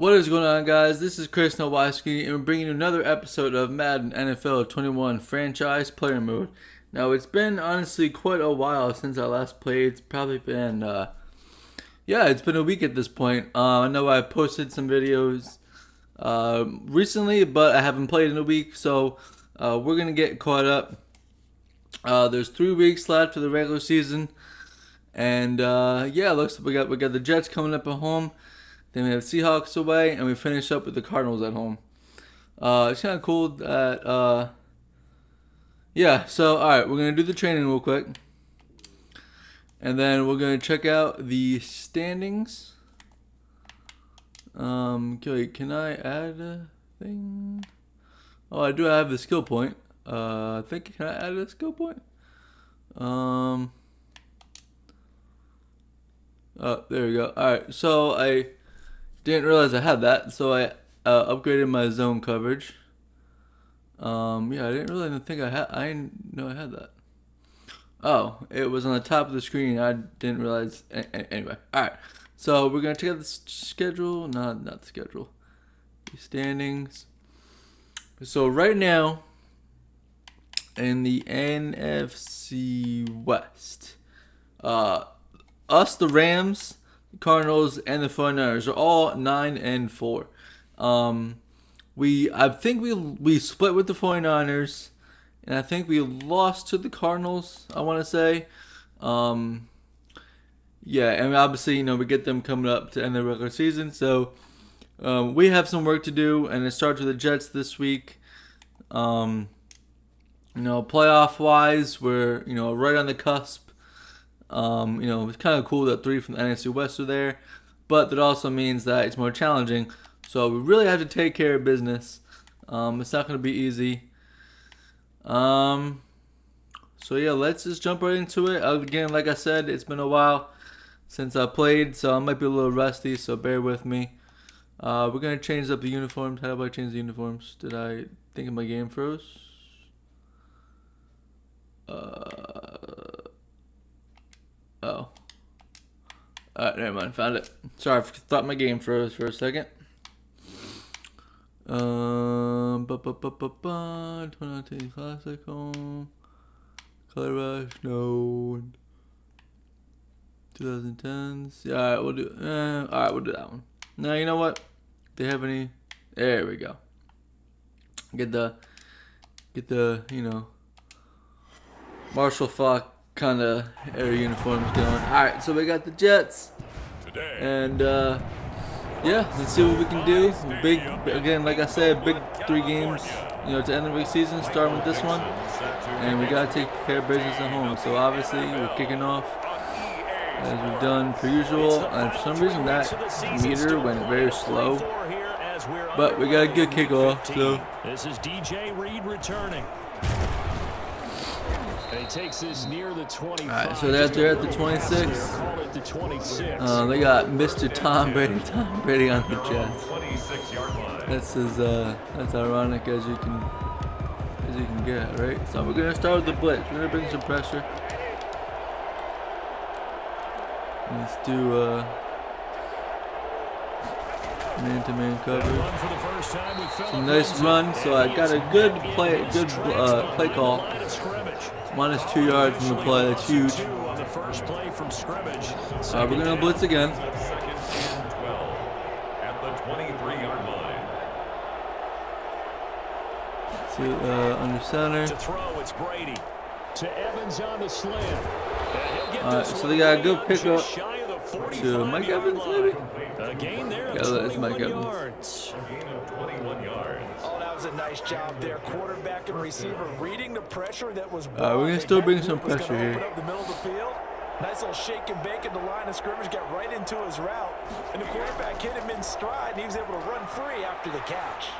What is going on, guys? This is Chris Nowaski, and we're bringing you another episode of Madden NFL 21 Franchise Player Mode. Now, it's been honestly quite a while since I last played. It's probably been, it's been a week at this point. I know I posted some videos recently, but I haven't played in a week, so we're gonna get caught up. There's 3 weeks left for the regular season, and looks like we got the Jets coming up at home. Then we have Seahawks away, and we finish up with the Cardinals at home. It's kind of cool that, so, alright, we're going to do the training real quick. And then we're going to check out the standings. Okay, can I add a thing? Oh, I do have the skill point. Can I add a skill point? Oh, there we go. Alright, so I didn't realize I had that, so I upgraded my zone coverage. I didn't really think I didn't know I had that. Oh, it was on the top of the screen. I didn't realize. Anyway, all right. So we're gonna check out the schedule. Not the schedule. The standings. So right now, in the NFC West, us, the Rams, Cardinals, and the 49ers are all 9-4. I think we split with the 49ers, and I think we lost to the Cardinals, I want to say. And obviously, we get them coming up to end the regular season, so we have some work to do, and it starts with the Jets this week. Playoff wise, we're right on the cusp. It's kind of cool that 3 from the NFC West are there, but that also means that it's more challenging. So we really have to take care of business. It's not going to be easy. Let's just jump right into it. Again, like I said, it's been a while since I played, so I might be a little rusty, so bear with me. We're going to change up the uniforms. How do I change the uniforms? Did I think my game froze? Oh. Alright, never mind. Found it. Sorry, I thought my game froze for a second. 2019 Classic home. Color Rush, no. 2010s. Yeah, alright, we'll do that one. Now, you know what? They have any? There we go. Get the Marshall Falk kind of air uniforms going. Alright, so we got the Jets. And let's see what we can do. Big, again, like I said, big 3 games, to end the regular season, starting with this one. And we got to take care of business at home. So obviously, we're kicking off as we've done per usual. And for some reason, that meter went very slow. But we got a good kickoff. So this is DJ Reed returning. And he takes this near the 25. Alright, so they're at the 26. They got Mr. Tom Brady on the Jets. That's ironic as you can get, right? So we're gonna start with the blitz. We're gonna bring some pressure. Let's do man-to-man coverage. Some nice run. So I got a good play call. -2 yards from the play. That's huge. We're gonna blitz again. Under center. Alright, so they got a good pickup to Mike Evans, maybe? Yeah, it's Mike Evans. Oh, that was a nice job there. Quarterback and receiver reading the pressure that was we're going to still bring some pressure here. Up the middle of the field. Nice little shake and bake at the line of scrimmage, got right into his route. And the quarterback hit him in stride, and he was able to run free after the catch.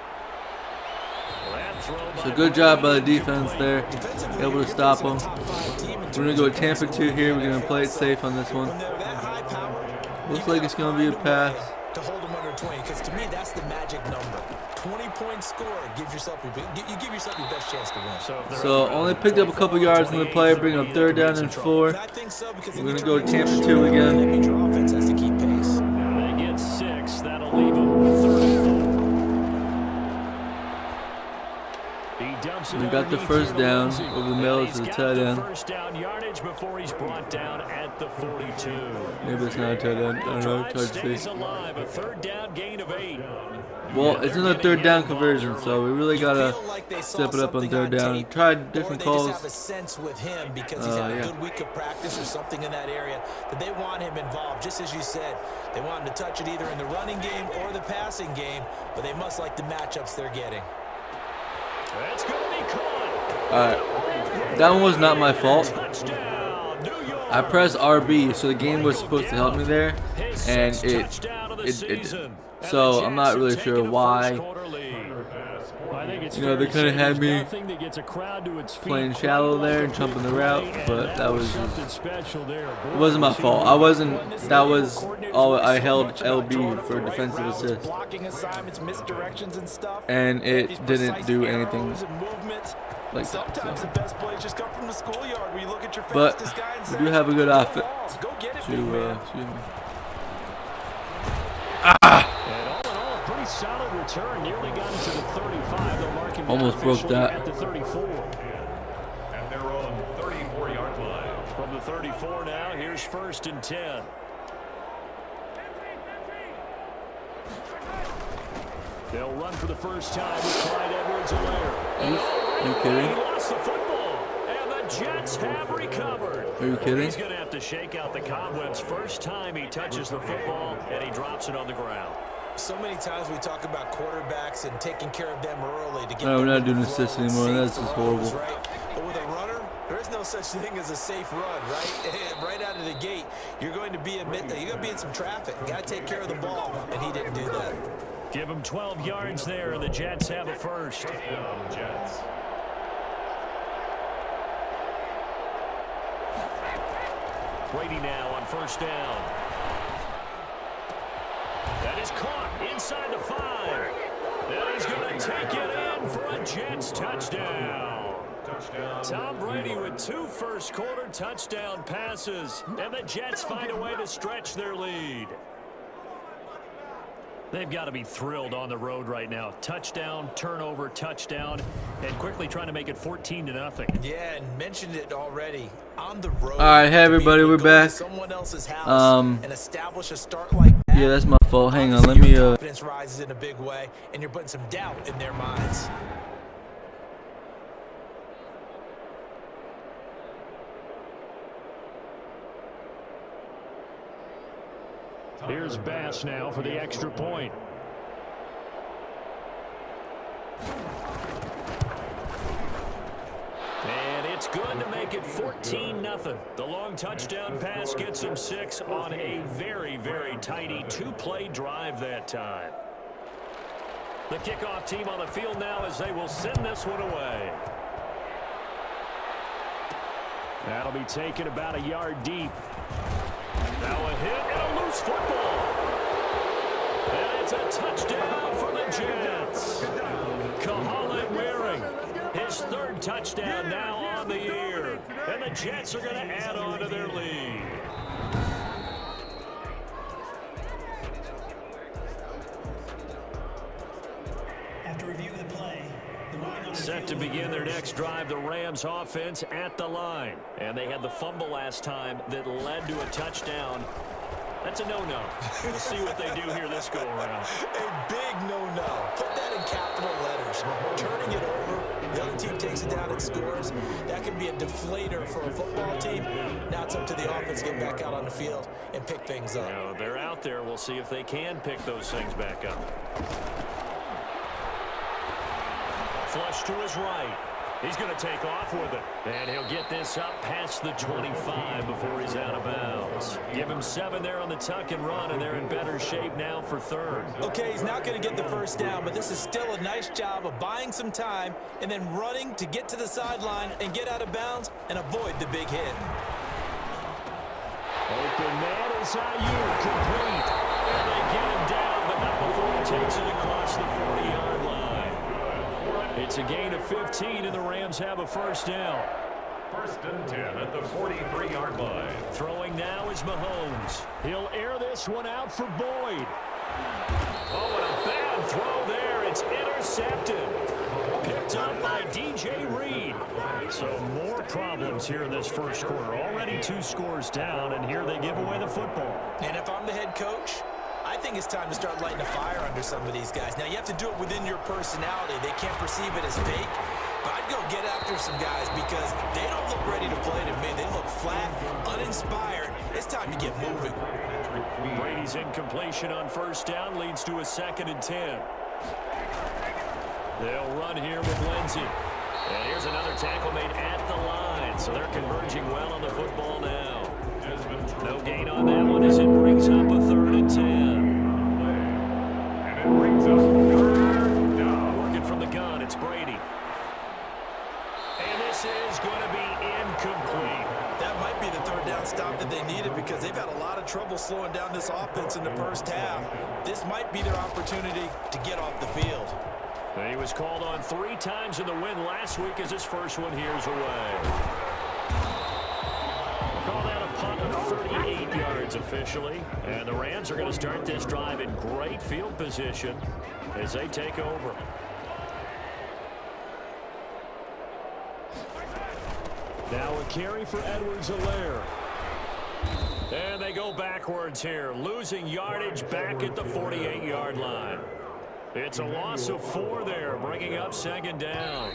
So good job by the defense there, able to stop him. We're going to go Tampa 2 here. We're going to play it safe on this one. Looks like it's going to be a pass. To hold him under 20, because to me that's the magic number. 20-point score gives yourself your best chance to win. So only picked up a couple yards in the play, bring up 3rd down and 4. We're going to go Tampa 2 again. They get 6. That'll leave them 30. dumps it We got the underneath first here to down Lindsey. over the middle And to he's the got tight the end. first down yardage before he's brought down at the 42. Maybe it's not a tight end. I don't know. Drive It's hard to stays see. alive. A third down gain of 8. Well, it's another third down conversion, so we really gotta step it up on third down. Tried different calls. Or they just have a sense with him because he's had a good week of practice or something in that area that they want him involved. Just as you said, they want him to touch it either in the running game or the passing game, but they must like the matchups they're getting. That's going to be caught. All right, that one was not my fault. I pressed RB, so the game was supposed to help me there, and it didn't. So I'm not really sure why. You know, they kind of had me playing shallow there and jumping the route, but that was just, it wasn't my fault. That was all I held LB for defensive assist, and it didn't do anything like that. So. But we do have a good offense. Solid return, nearly got into the 35. They'll mark him almost broke that. At the 34. And they're on 34-yard line. From the 34 now, here's 1st and 10. They'll run for the first time with Clyde Edwards-Helaire. You kidding? He lost the football, and the Jets have recovered. Are you kidding? He's going to have to shake out the cobwebs. First time he touches the football, and he drops it on the ground. So many times we talk about quarterbacks and taking care of them early to get No, we're them not doing to assist throw, anymore. safe That's just horrible. right? But with a runner, there is no such thing as a safe run, right? Right out of the gate, you're going to be in some traffic. You got to take care of the ball, and he didn't do that. Give him 12 yards there, and the Jets have a first. Jets. Brady now on 1st down. That is caught inside the 5. And he's going to take it in for a Jets touchdown. Tom Brady with 2 first-quarter touchdown passes, and the Jets find a way to stretch their lead. They've got to be thrilled on the road right now. Touchdown, turnover, touchdown, and quickly trying to make it 14-0. Yeah, and mentioned it already. On the road. All right, hey everybody, we're back. Someone else's house and establish a start like that. Yeah, that's my fault. Hang on, let me Confidence rises in a big way, and you're putting some doubt in their minds. Here's Bass now for the extra point. And it's good to make it 14-0. The long touchdown pass gets him 6 on a very, very tidy 2-play drive that time. The kickoff team on the field now as they will send this one away. That'll be taken about a yard deep. Now a hit and a loose football. And it's a touchdown for the Jets. Kahala Waring, his 3rd touchdown now on the year. And the Jets are going to add on to their lead. After review of the play, set to begin their next drive, the Rams offense at the line. And they had the fumble last time that led to a touchdown. That's a no-no. We'll see what they do here this go-around. A big no-no. Put that in capital letters. Turning it over, the other team takes it down and scores. That can be a deflator for a football team. Now it's up to the offense to get back out on the field and pick things up. Now, they're out there. We'll see if they can pick those things back up. Flush to his right. He's going to take off with it. And he'll get this up past the 25 before he's out of bounds. Give him 7 there on the tuck and run, and they're in better shape now for 3rd. Okay, he's not going to get the first down, but this is still a nice job of buying some time and then running to get to the sideline and get out of bounds and avoid the big hit. Open man is Ayuk, complete. And they get him down, but not before he takes it across the 40-yard line. It's a gain of 15, and the Rams have a first down. 1st and 10 at the 43-yard line. Throwing now is Mahomes. He'll air this one out for Boyd. Oh, and a bad throw there. It's intercepted. Picked up by DJ Reed. So more problems here in this first quarter. Already 2 scores down, and here they give away the football. And if I'm the head coach, I think it's time to start lighting a fire under some of these guys. Now, you have to do it within your personality. They can't perceive it as fake. But I'd go get after some guys because they don't look ready to play to me. They look flat, uninspired. It's time to get moving. Brady's incompletion on first down leads to a 2nd and 10. They'll run here with Lindsey. And here's another tackle made at the line. So they're converging well on the football now. No gain on that one as it brings up a 3rd and 10. And it brings up 3rd down. Working from the gun, it's Brady. And this is going to be incomplete. That might be the 3rd down stop that they needed because they've had a lot of trouble slowing down this offense in the first half. This might be their opportunity to get off the field. He was called on 3 times in the win last week as his first one here's away. Call that a punt of 38 yards officially. And the Rams are going to start this drive in great field position as they take over. Now a carry for Edwards-Helaire. And they go backwards here, losing yardage back at the 48-yard line. It's a loss of 4 there, bringing up 2nd down.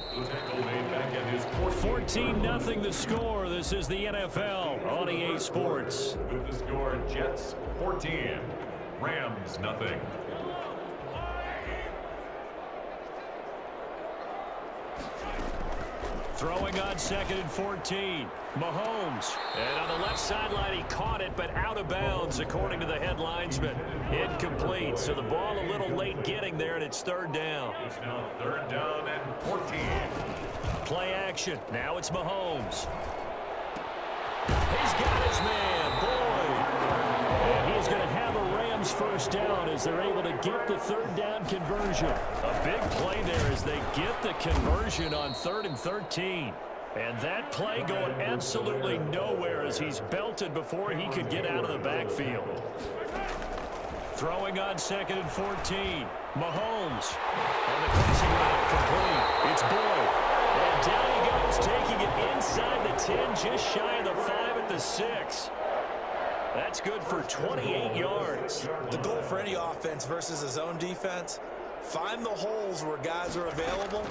14-0 the score. This is the NFL on EA Sports. With the score, Jets 14, Rams nothing. Throwing on 2nd and 14. Mahomes. And on the left sideline, he caught it, but out of bounds, according to the head linesman. Incomplete. So the ball a little late getting there, and it's 3rd down. It's now 3rd down and 14. Play action. Now it's Mahomes. He's got his man, Boyd. And he's going to have a Rams first down as they're able to get the 3rd down conversion. A big play there as they get the conversion on 3rd and 13. And that play going absolutely nowhere as he's belted before he could get out of the backfield. Throwing on 2nd and 14. Mahomes. And the crossing route complete. It's Boyd. And down he goes, taking it inside the 10, just shy of the 5 at the 6. That's good for 28 yards. The goal for any offense versus a zone defense, find the holes where guys are available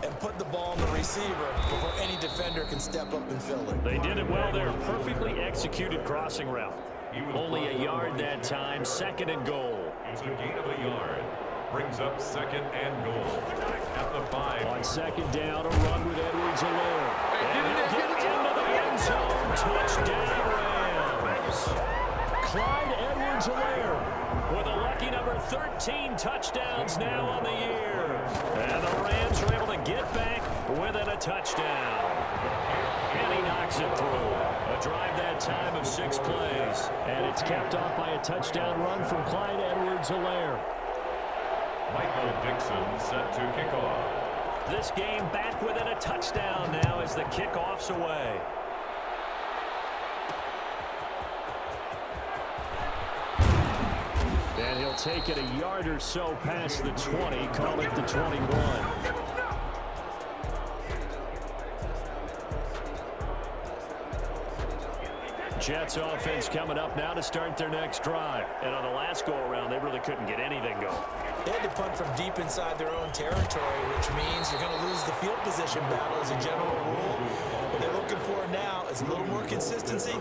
and put the ball on the receiver before any defender can step up and fill it. They did it well there. Perfectly executed crossing route. Only a yard that time. 2nd and goal. It's a gain of a yard. Brings up 2nd and goal. At the 5. On 2nd down, a run with Edwards-Helaire. And he'll get into the end zone. Touchdown, Rams. Clyde Edwards-Helaire with a lucky number 13 touchdowns now on the year. And the Rams are able to get back within a touchdown. And he knocks it through. A drive that time of 6 plays. And it's capped off by a touchdown run from Clyde Edwards-Helaire. Michael Dixon set to kick off. This game back within a touchdown now as the kickoff's away. And he'll take it a yard or so past the 20, call it the 21. Jets offense coming up now to start their next drive. And on the last go-around, they really couldn't get anything going. They had to punt from deep inside their own territory, which means you're going to lose the field position battle as a general rule. What they're looking for now is a little more consistency.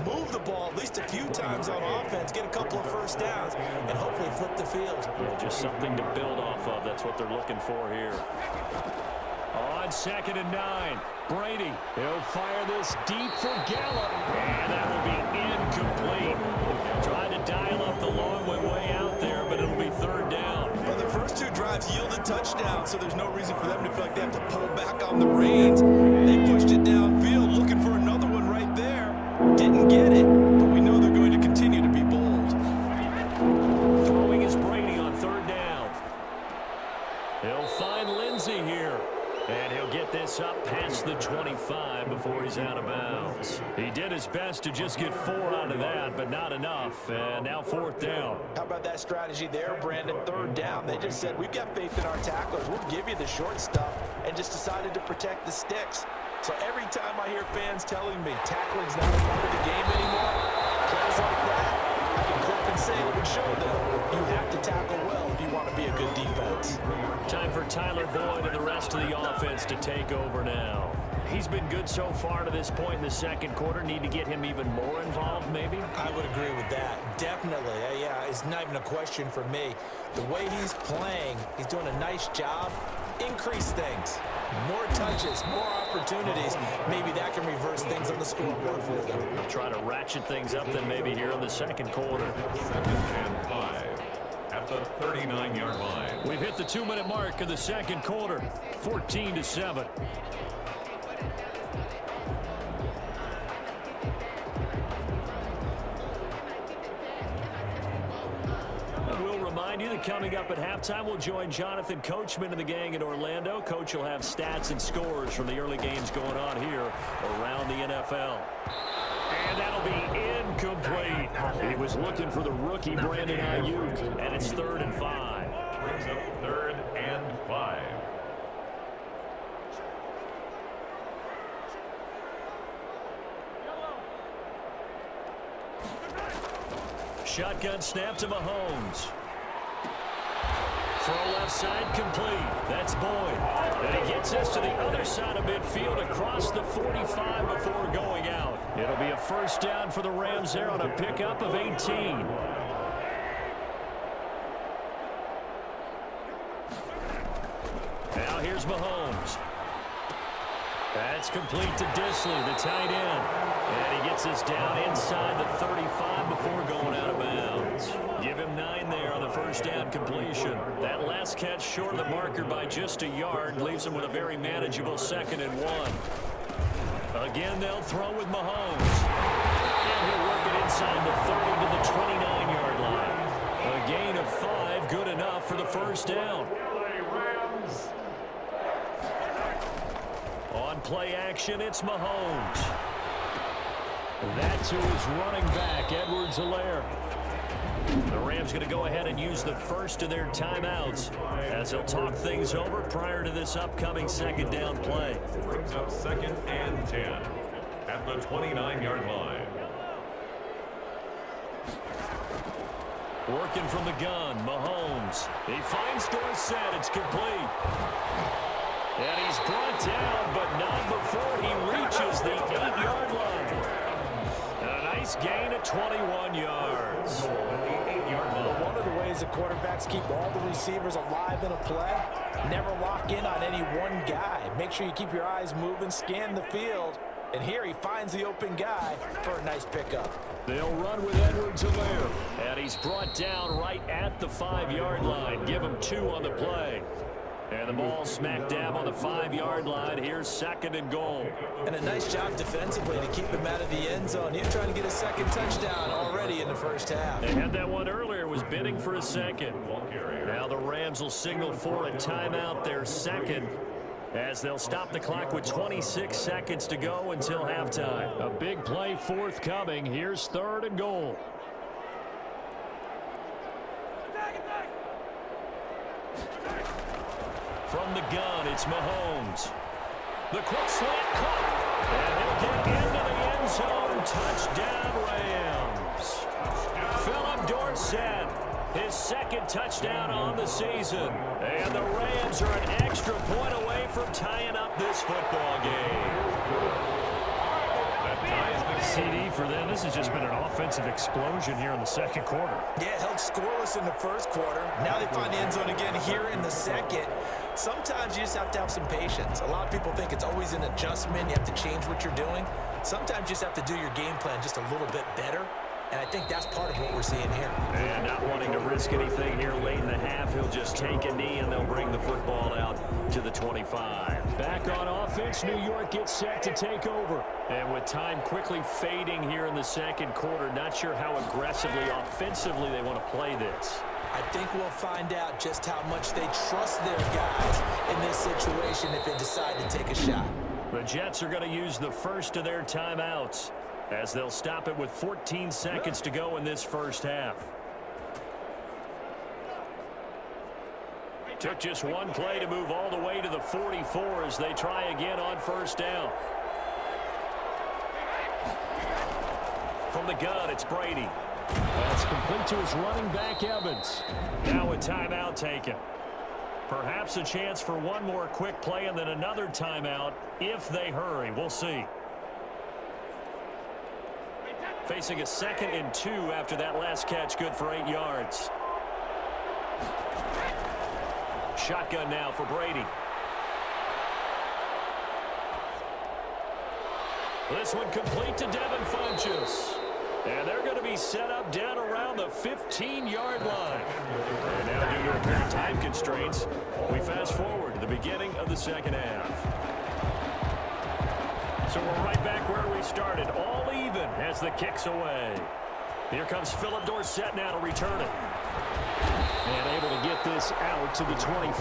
Move the ball at least a few times on offense, get a couple of first downs, and hopefully flip the field. Yeah, just something to build off of. That's what they're looking for here. On 2nd and 9, Brady. He'll fire this deep for Gallup. And that will be incomplete. Trying to dial up the long way out there, but it'll be 3rd down. Well, their first 2 drives yielded touchdowns, so there's no reason for them to feel like they have to pull back on the reins. They pushed it downfield, looking for another one right there. Didn't get it, but we know they're going to continue to be bold. Throwing is Brady on 3rd down. He'll find Lindsey here. And he'll get this up past the 25 before he's out of bounds. He did his best to just get 4 out of that, but but not enough. And now 4th down. How about that strategy there, Brandon? 3rd down. They just said, we've got faith in our tacklers. We'll give you the short stuff, and just decided to protect the sticks. So every time I hear fans telling me tackling's not a part of the game anymore, plays like that, I can click and say it and show them you have to tackle well if you want to be a good defense. Time for Tyler Boyd and the rest of the offense to take over now. He's been good so far to this point in the 2nd quarter. Need to get him even more involved, maybe? I would agree with that. Definitely. Yeah, it's not even a question for me. The way he's playing, he's doing a nice job. Increase things. More touches, more opportunities. Maybe that can reverse things on the scoreboard for them. Try to ratchet things up then maybe here in the 2nd quarter. 2nd and 5 at the 39-yard line. We've hit the 2-minute mark of the 2nd quarter. 14-7. Coming up at halftime, we'll join Jonathan Coachman and the gang in Orlando. Coach will have stats and scores from the early games going on here around the NFL. And that'll be incomplete. He was looking for the rookie Brandon Ayuk, and it's 3rd and 5. Brings up 3rd and 5. Shotgun snap to Mahomes. Throw left side complete. That's Boyd. And he gets us to the other side of midfield across the 45 before going out. It'll be a 1st down for the Rams there on a pickup of 18. Now here's Mahomes. That's complete to Disley, the tight end. And he gets us down inside the 35 before going out of bounds. Give him 9 there on the 1st down completion. That last catch short of the marker by just a yard leaves him with a very manageable 2nd and 1. Again, they'll throw with Mahomes. And he'll work it inside the 30 to the 29-yard line. A gain of 5, good enough for the 1st down. On play action, it's Mahomes. That's who is running back, Edwards-Helaire. The Rams going to go ahead and use the first of their timeouts as they'll talk things over prior to this upcoming 2nd down play. Brings up 2nd and 10 at the 29-yard line. Working from the gun, Mahomes. He finds Dorsett. It's complete. And he's brought down, but not before he reaches the 8-yard line. A nice gain of 21 yards. One of the ways the quarterbacks keep all the receivers alive in a play, never lock in on any one guy. Make sure you keep your eyes moving, scan the field. And here he finds the open guy for a nice pickup. They'll run with Edwards-Helaire. And he's brought down right at the 5-yard line. Give him 2 on the play. And the ball smack dab on the 5-yard line. Here's 2nd and goal. And a nice job defensively to keep him out of the end zone. He was trying to get a 2nd touchdown already in the 1st half. They had that one earlier, was bidding for a 2nd. Now the Rams will signal for a timeout, their 2nd, as they'll stop the clock with 26 seconds to go until halftime. A big play forthcoming. Here's 3rd and goal. From the gun, it's Mahomes. The quick slant caught. And he'll get into the end zone. Touchdown, Rams. Philip Dorsett, his 2nd touchdown on the season. And the Rams are an extra point away from tying up this football game. CD for them. This has just been an offensive explosion here in the 2nd quarter. Yeah, held scoreless in the 1st quarter. Now they find the end zone again here in the 2nd. Sometimes you just have to have some patience. A lot of people think it's always an adjustment. You have to change what you're doing. Sometimes you just have to do your game plan just a little bit better. And I think that's part of what we're seeing here. And not wanting to risk anything here late in the half, he'll just take a knee and they'll bring the football out to the 25. Back on offense, New York gets set to take over. And with time quickly fading here in the 2nd quarter, not sure how aggressively, offensively they want to play this. I think we'll find out just how much they trust their guys in this situation if they decide to take a shot. The Jets are going to use the first of their timeouts as they'll stop it with 14 seconds to go in this first half. Took just one play to move all the way to the 44 as they try again on first down. From the gun, it's Brady. That's complete to his running back, Evans. Now a timeout taken. Perhaps a chance for one more quick play and then another timeout if they hurry. We'll see. Facing a 2nd and 2 after that last catch, good for 8 yards. Shotgun now for Brady. This one complete to Devin Funchess. And they're going to be set up down around the 15-yard line. And now, due to apparent time constraints, we fast forward to the beginning of the second half. So we're right back where we started, all even as the kick's away. Here comes Philip Dorsett now to return it. And able to get this out to the 25.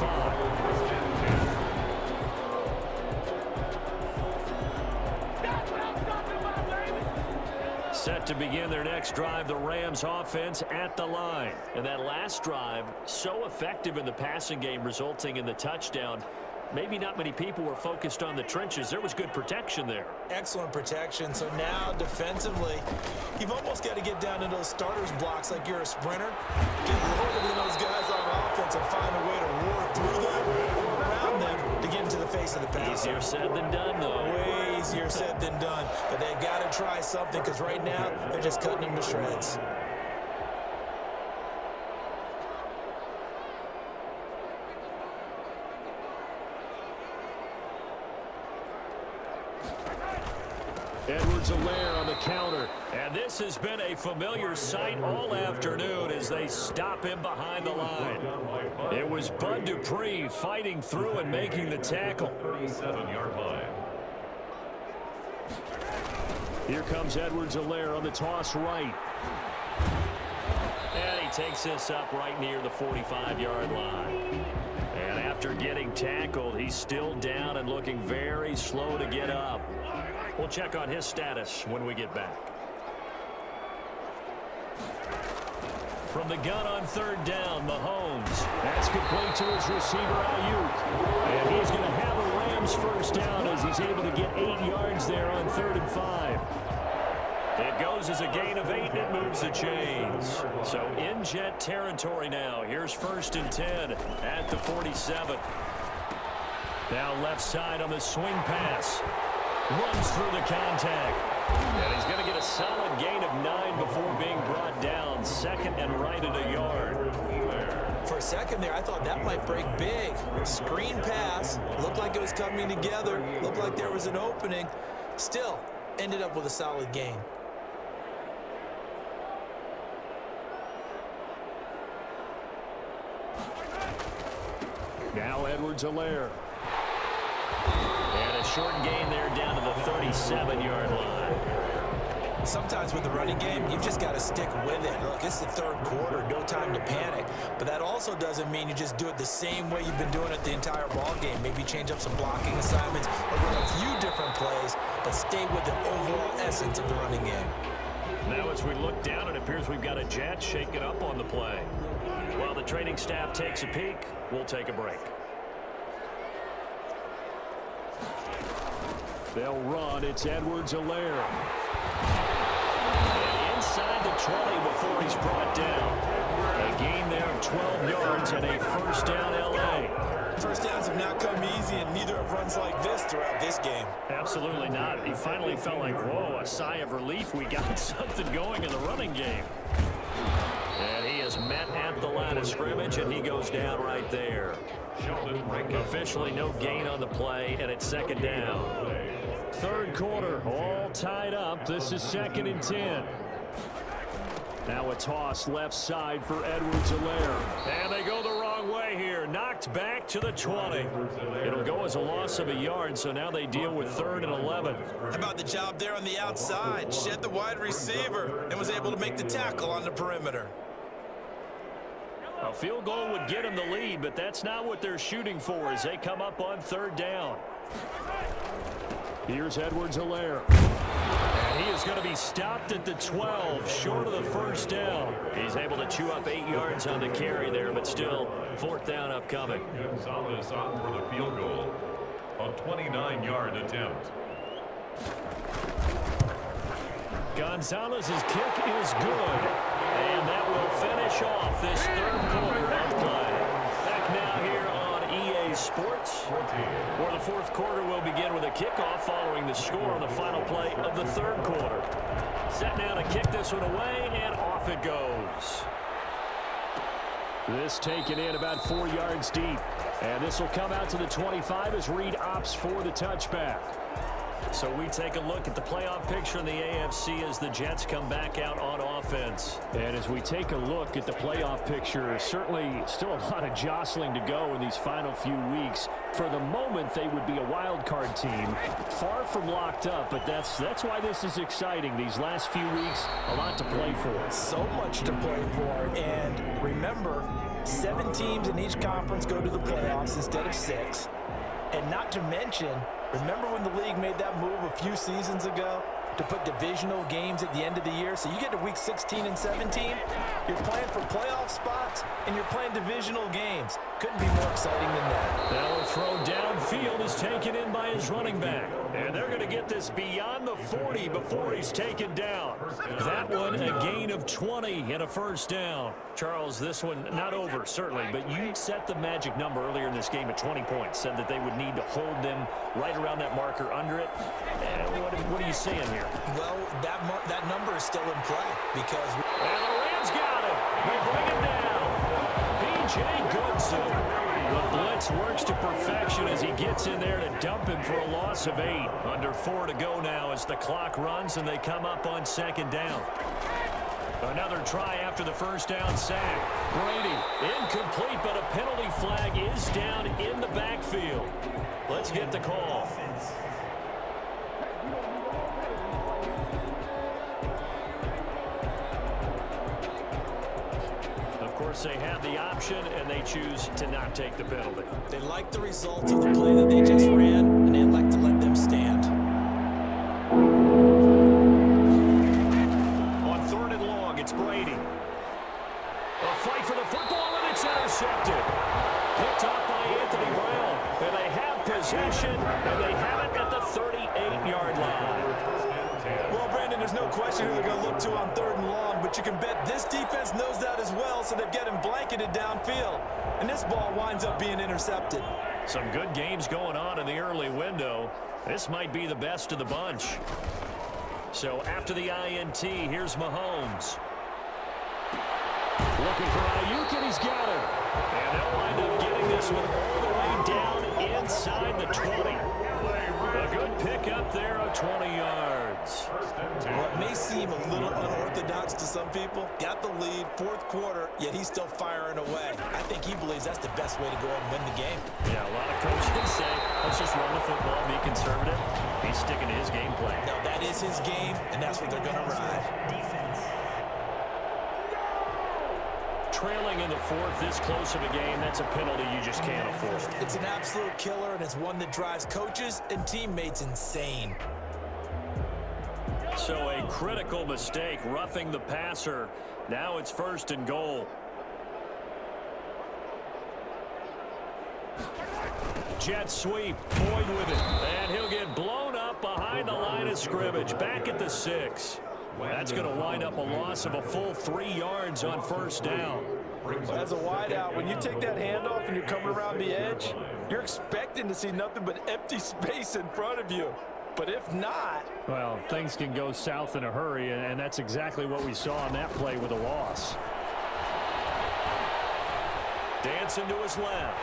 Set to begin their next drive, the Rams offense at the line. And that last drive, so effective in the passing game, resulting in the touchdown. Maybe not many people were focused on the trenches. There was good protection there. Excellent protection. So now, defensively, you've almost got to get down into those starters blocks like you're a sprinter. Get loaded in those guys on offense and find a way to roar through them or around them to get into the face of the pass. Easier said than done, though. Way easier said than done. But they've got to try something because right now, they're just cutting them to shreds. Edwards-Helaire on the counter. And this has been a familiar sight all afternoon as they stop him behind the line. It was Bud Dupree fighting through and making the tackle. 37-yard line. Here comes Edwards-Helaire on the toss right. And he takes this up right near the 45-yard line. And after getting tackled, he's still down and looking very slow to get up. We'll check on his status when we get back. From the gun on third down, Mahomes. That's complete to his receiver, Ayuk. And he's going to have a Rams first down as he's able to get 8 yards there on 3rd and 5. It goes as a gain of 8, and it moves the chains. So in jet territory now. Here's 1st and 10 at the 47. Now left side on the swing pass. Runs through the contact. And he's going to get a solid gain of 9 before being brought down. 2nd and right at a yard. For a second there, I thought that might break big. Screen pass. Looked like it was coming together. Looked like there was an opening. Still, ended up with a solid gain. Now Edwards-Helaire. And a short gain there down to the 37-yard line. Sometimes with the running game, you've just got to stick with it. Look, it's the 3rd quarter, no time to panic. But that also doesn't mean you just do it the same way you've been doing it the entire ball game. Maybe change up some blocking assignments or run a few different plays, but stay with the overall essence of the running game. Now as we look down, it appears we've got a jet shaking up on the play. While the training staff takes a peek, we'll take a break. They'll run. It's Edwards-Helaire. Inside the 20 before he's brought down. A gain there of 12 yards and a first down L.A. First downs have not come easy, and neither have runs like this throughout this game. Absolutely not. He finally felt like, whoa, a sigh of relief. We got something going in the running game. And he is met at the line of scrimmage, and he goes down right there. Officially no gain on the play, and it's 2nd down. 3rd quarter, all tied up. This is 2nd and 10. Now a toss left side for Edwards-Helaire. And they go the wrong way here. Knocked back to the 20. It'll go as a loss of a yard, so now they deal with 3rd and 11. How about the job there on the outside? Shed the wide receiver and was able to make the tackle on the perimeter. A field goal would get them the lead, but that's not what they're shooting for as they come up on 3rd down. Here's Edwards-Helaire. And he is is going to be stopped at the 12, short of the first down. He's able to chew up 8 yards on the carry there, but still, 4th down upcoming. Gonzalez on for the field goal. A 29-yard attempt. Gonzalez's kick is good, and that will finish off this 3rd quarter of play. Back now here on EA Sports, where the 4th quarter will begin with a kickoff following the score on the final play of the 3rd quarter. Set now to kick this one away, and off it goes. This taken in about 4 yards deep, and this will come out to the 25 as Reed opts for the touchback. So we take a look at the playoff picture in the AFC as the Jets come back out on offense. And as we take a look at the playoff picture, certainly still a lot of jostling to go in these final few weeks. For the moment, they would be a wild card team, far from locked up, but that's why this is exciting. These last few weeks, a lot to play for. So much to play for, and remember, 7 teams in each conference go to the playoffs instead of 6. And not to mention, remember when the league made that move a few seasons ago to put divisional games at the end of the year? So you get to week 16 and 17, you're playing for playoff spots, and you're playing divisional games. Couldn't be more exciting than that. Now a throw downfield is taken in by his running back. And they're going to get this beyond the 40 before he's taken down. That one, a gain of 20 and a 1st down. Charles, this one not over, certainly, but you set the magic number earlier in this game at 20 points. Said that they would need to hold them right around that marker under it. What are you seeing here? Well, that number is still in play because... And the Rams got him. They bring him down. B.J. Goodson. The blitz works to perfection as he gets in there to dump him for a loss of 8. Under 4 to go now as the clock runs and they come up on 2nd down. Another try after the 1st down sack. Brady incomplete, but a penalty flag is down in the backfield. Let's get the call. Of course, they have the option, and they choose to not take the penalty. They like the results of the play that they just ran, and they'd like to let them stand. On 3rd and long, it's Brady. A fight for the football, and it's intercepted. Picked off by Anthony Brown. And they have possession, and they have it at the 38-yard line. Well, Brandon, there's no question who they're going to look to on 3rd and long, but you can bet this defense knows that as well, so they're getting blanketed downfield. And this ball winds up being intercepted. Some good games going on in the early window. This might be the best of the bunch. So after the INT, here's Mahomes. Looking for Ayuk, and he's got him. And they'll wind up getting this one all the way down inside the 20. A good pickup there of 20 yards. What may seem a little unorthodox to some people, got the lead, 4th quarter, yet he's still firing away. I think he believes that's the best way to go ahead and win the game. Yeah, a lot of coaches say, let's just run the football, be conservative. He's sticking to his game plan. No, that is his game, and that's what they're going to ride. Defense. Trailing in the 4th, this close of a game, that's a penalty you just can't afford. It's an absolute killer, and it's one that drives coaches and teammates insane. So a critical mistake, roughing the passer. Now it's 1st and goal. Jet sweep, Boyd with it, and he'll get blown up behind the line of scrimmage, back at the 6. That's going to wind up a loss of a full 3 yards on 1st down. As a wideout, when you take that handoff and you're coming around the edge, you're expecting to see nothing but empty space in front of you. But if not... Well, things can go south in a hurry, and that's exactly what we saw on that play with a loss. Dancing to his left.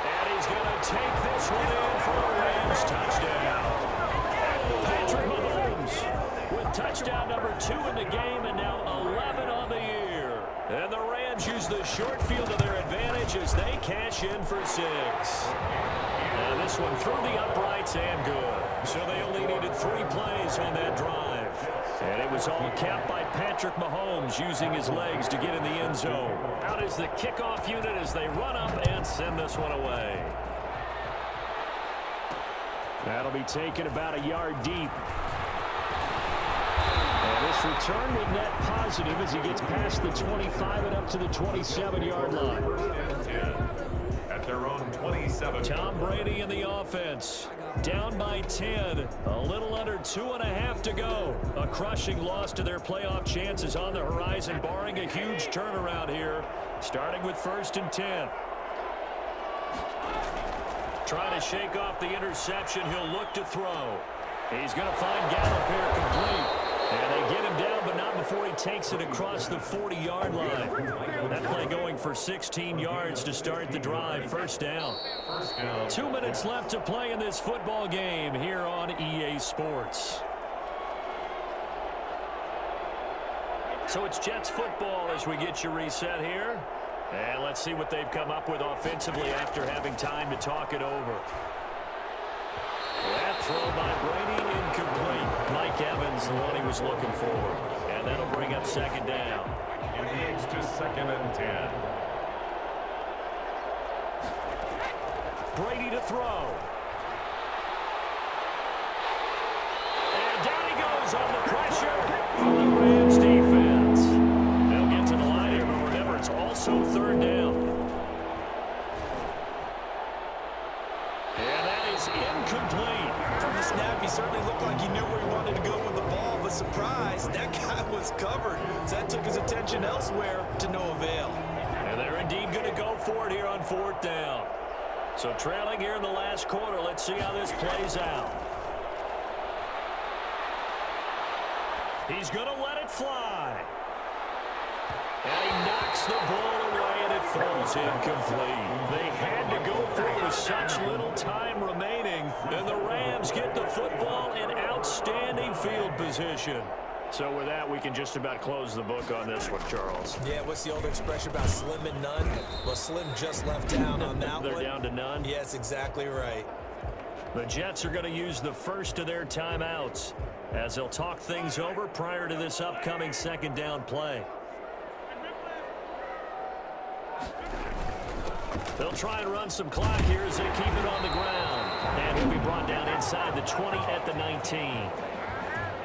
And he's going to take this one in for a Rams touchdown. Patrick Mahomes with touchdown number 2 in the game, and now 11 on the year. And the Rams use the short field to their advantage as they cash in for 6. And this one through the uprights and good. So they only needed 3 plays on that drive. And it was all capped by Patrick Mahomes using his legs to get in the end zone. Out is the kickoff unit as they run up and send this one away. That'll be taken about a yard deep. This return will net positive as he gets past the 25 and up to the 27-yard line. At their own 27. Tom Brady in the offense. Down by 10. A little under 2.5 to go. A crushing loss to their playoff chances on the horizon, barring a huge turnaround here. Starting with 1st and 10. Trying to shake off the interception. He'll look to throw. He's going to find Gallup here complete. And they get him down, but not before he takes it across the 40-yard line. That play going for 16 yards to start the drive. First down. 2 minutes left to play in this football game here on EA Sports. So it's Jets football as we get you reset here. And let's see what they've come up with offensively after having time to talk it over. That throw by Brady incomplete. Mike Evans, the one he was looking for. And that'll bring up 2nd down. It moves to 2nd and 10. Brady to throw. And down he goes on the pressure from the Rams defense. They'll get to the line here, but remember, it's also 3rd down. And that is incomplete. From the snap, he certainly looked like he knew where he wanted to go with the ball, but surprise, that guy was covered. So that took his attention elsewhere to no avail. And they're indeed going to go for it here on 4th down. So trailing here in the last quarter, let's see how this plays out. He's going to let it fly. And he knocks the ball away, and it falls incomplete. They had to go for it with such little time remaining, and the Rams get the football in outstanding field position. So with that, we can just about close the book on this one, Charles. Yeah, what's the old expression about slim and none? Well, Slim just left town on that one. They're down to none? Yes, exactly right. The Jets are going to use the first of their timeouts as they'll talk things over prior to this upcoming 2nd down play. They'll try and run some clock here as they keep it on the ground. And he'll be brought down inside the 20 at the 19.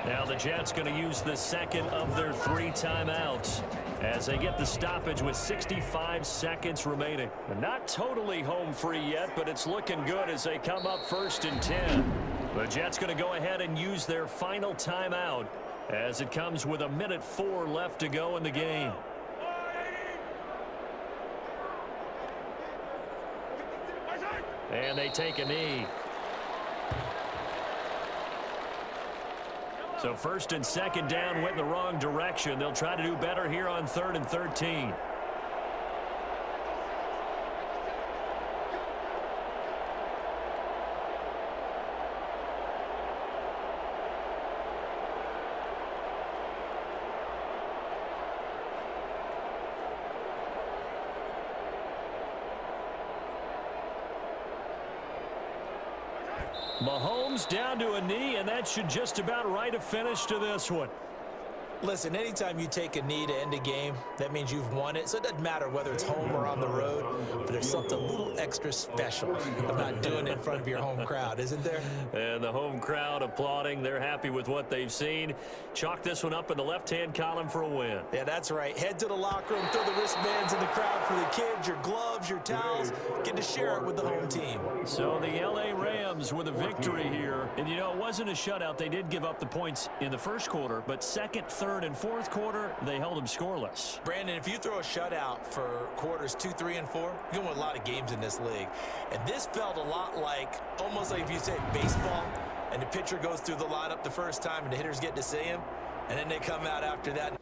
Now the Jets going to use the 2nd of their 3 timeouts as they get the stoppage with 65 seconds remaining. They're not totally home free yet, but it's looking good as they come up 1st and 10. The Jets going to go ahead and use their final timeout as it comes with 1:04 left to go in the game. And they take a knee. So 1st and 2nd down went in the wrong direction. They'll try to do better here on 3rd and 13. Mahomes down to a knee, and that should just about write a finish to this one. Listen, anytime you take a knee to end a game, that means you've won it. So it doesn't matter whether it's home or on the road, but there's something a little extra special about doing it in front of your home crowd, isn't there? And the home crowd applauding. They're happy with what they've seen. Chalk this one up in the left-hand column for a win. Yeah, that's right. Head to the locker room, throw the wristbands in the crowd for the kids, your gloves, your towels. Get to share it with the home team. So the L.A. Rams with a victory here. And, you know, it wasn't a shutout. They did give up the points in the first quarter, but 2nd, 3rd, and 4th quarter, they held them scoreless. Brandon, if you throw a shutout for quarters 2, 3, and 4, you're going to win a lot of games in this league. And this felt a lot like, almost like if you said baseball, and the pitcher goes through the lineup the first time, and the hitters get to see him, and then they come out after that.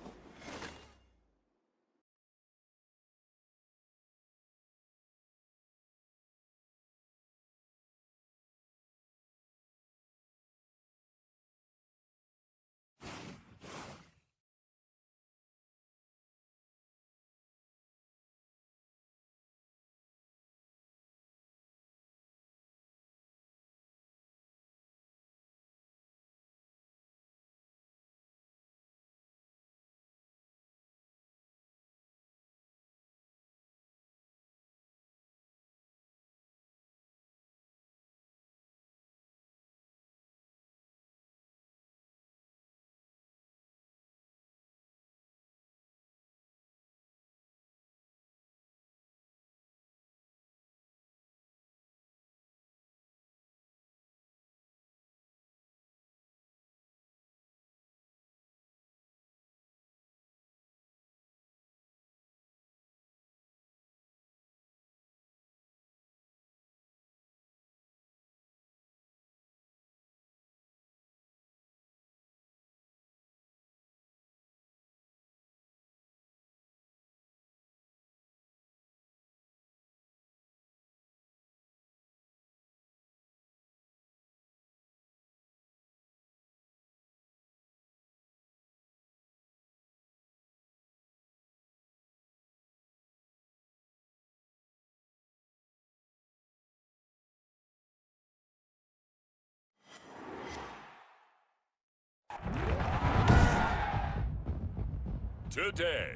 today.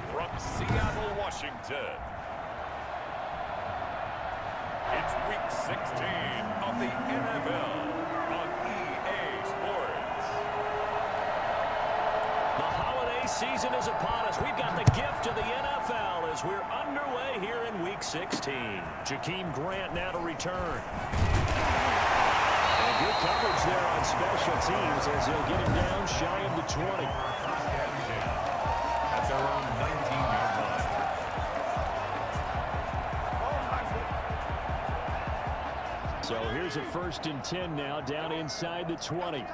From Seattle, Washington, it's Week 16 of the NFL on EA Sports. The holiday season is upon us. We've got the gift of the NFL as we're underway here in Week 16. Jakeem Grant now to return. And good coverage there on special teams as he'll get him down shy of the 20. That's around 19-yard line. So here's a 1st and 10 now down inside the 20.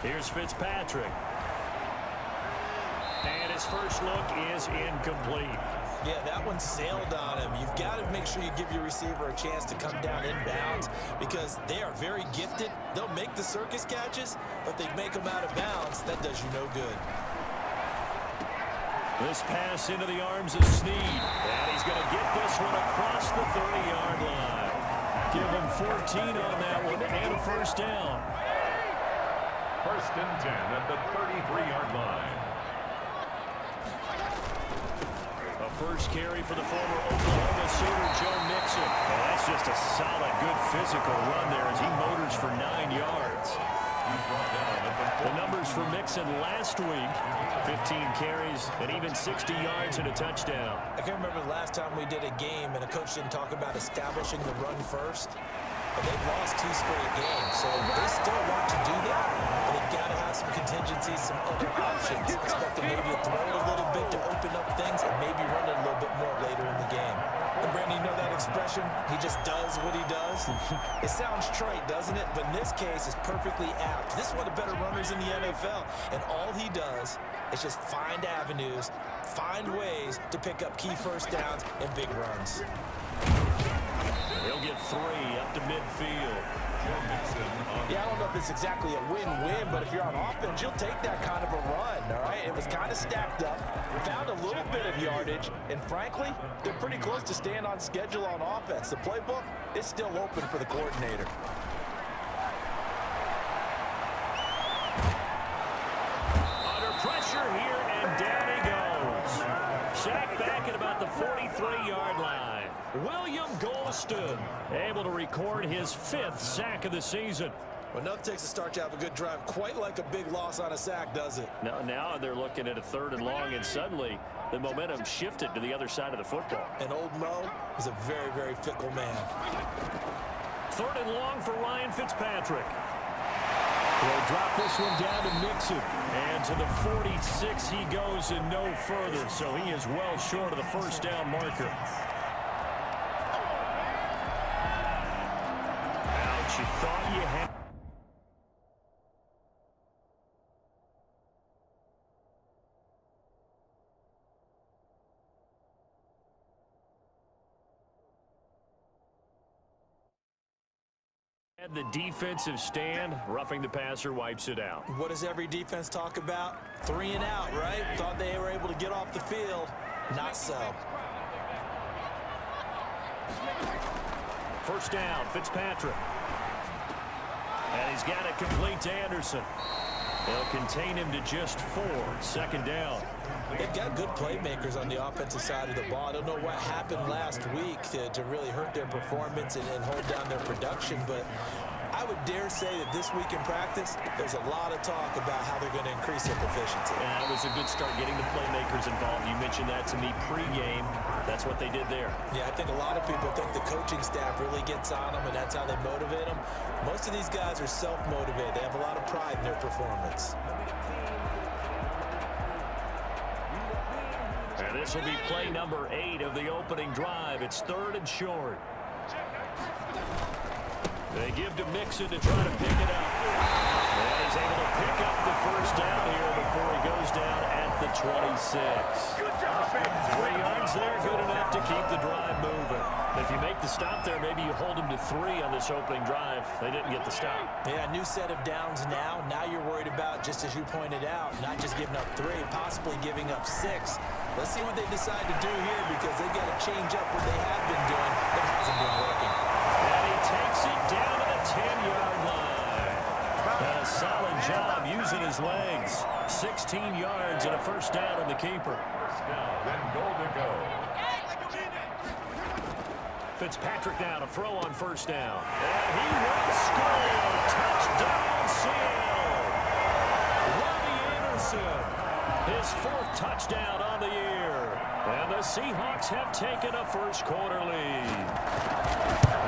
Here's Fitzpatrick. And his first look is incomplete. Yeah, that one sailed on him. You've got to make sure you give your receiver a chance to come down inbounds because they are very gifted. They'll make the circus catches, but they make them out of bounds. That does you no good. This pass into the arms of Snead. And he's going to get this one across the 30-yard line. Give him 14 on that one and a first down. 1st and 10 at the 33-yard line. A first carry for the former Oklahoma Sooner, Joe Mixon. And that's just a solid, good physical run there as he motors for 9 yards. The numbers for Mixon last week, 15 carries and even 60 yards and a touchdown. I can't remember the last time we did a game and a coach didn't talk about establishing the run first. But they've lost 2 straight games, so they still want to do that. But they've got to have some contingencies, some other options. Expect them maybe to throw it a little bit to open up things and maybe run it a little bit more later in the game. And Brandon, you know that expression? He just does what he does. It sounds trite, doesn't it? But in this case, it's perfectly apt. This is one of the better runners in the NFL. And all he does is just find avenues, find ways to pick up key first downs and big runs. He'll get 3 up to midfield. Yeah, I don't know if it's exactly a win-win, but if you're on offense, you'll take that kind of a run, all right? It was kind of stacked up, found a little bit of yardage, and frankly, they're pretty close to staying on schedule on offense. The playbook is still open for the coordinator. Under pressure here, and down he goes. Sacked back at about the 43-yard line. William Golston able to record his 5th sack of the season. Well, nothing takes a start to have a good drive quite like a big loss on a sack, does it? Now they're looking at a 3rd and long, and suddenly the momentum shifted to the other side of the football. And old Mo is a very, very fickle man. 3rd and long for Ryan Fitzpatrick. They'll drop this one down to Mixon. And to the 46 he goes and no further, so he is well short of the first down marker. You thought you had. The defensive stand, roughing the passer, wipes it out. What does every defense talk about? 3 and out, right? Thought they were able to get off the field. Not so. First down, Fitzpatrick. And he's got it complete to Anderson. They'll contain him to just 4. 2nd down. They've got good playmakers on the offensive side of the ball. I don't know what happened last week to really hurt their performance and hold down their production, but I would dare say that this week in practice, there's a lot of talk about how they're going to increase their proficiency. Yeah, it was a good start getting the playmakers involved. You mentioned that to me pregame. That's what they did there. Yeah, I think a lot of people think the coaching staff really gets on them, and that's how they motivate them. Most of these guys are self-motivated. They have a lot of pride in their performance. And this will be play number 8 of the opening drive. It's 3rd and short. They give to Mixon to try to pick it up. And he's able to pick up the first down here before he goes down at the 26. 3 yards there, good enough to keep the drive moving. If you make the stop there, maybe you hold them to 3 on this opening drive. They didn't get the stop. Yeah, new set of downs now. Now you're worried about, just as you pointed out, not just giving up 3, possibly giving up 6. Let's see what they decide to do here because they've got to change up what they have been doing. It hasn't been working. And he takes it down to the 10-yard line. A solid job using his legs. 16 yards and a first down on the keeper. First down, then goal to go. Fitzpatrick now to throw on first down. And he will score. Touchdown, Seattle. Robbie Anderson, his 4th touchdown on the year. And the Seahawks have taken a first quarter lead.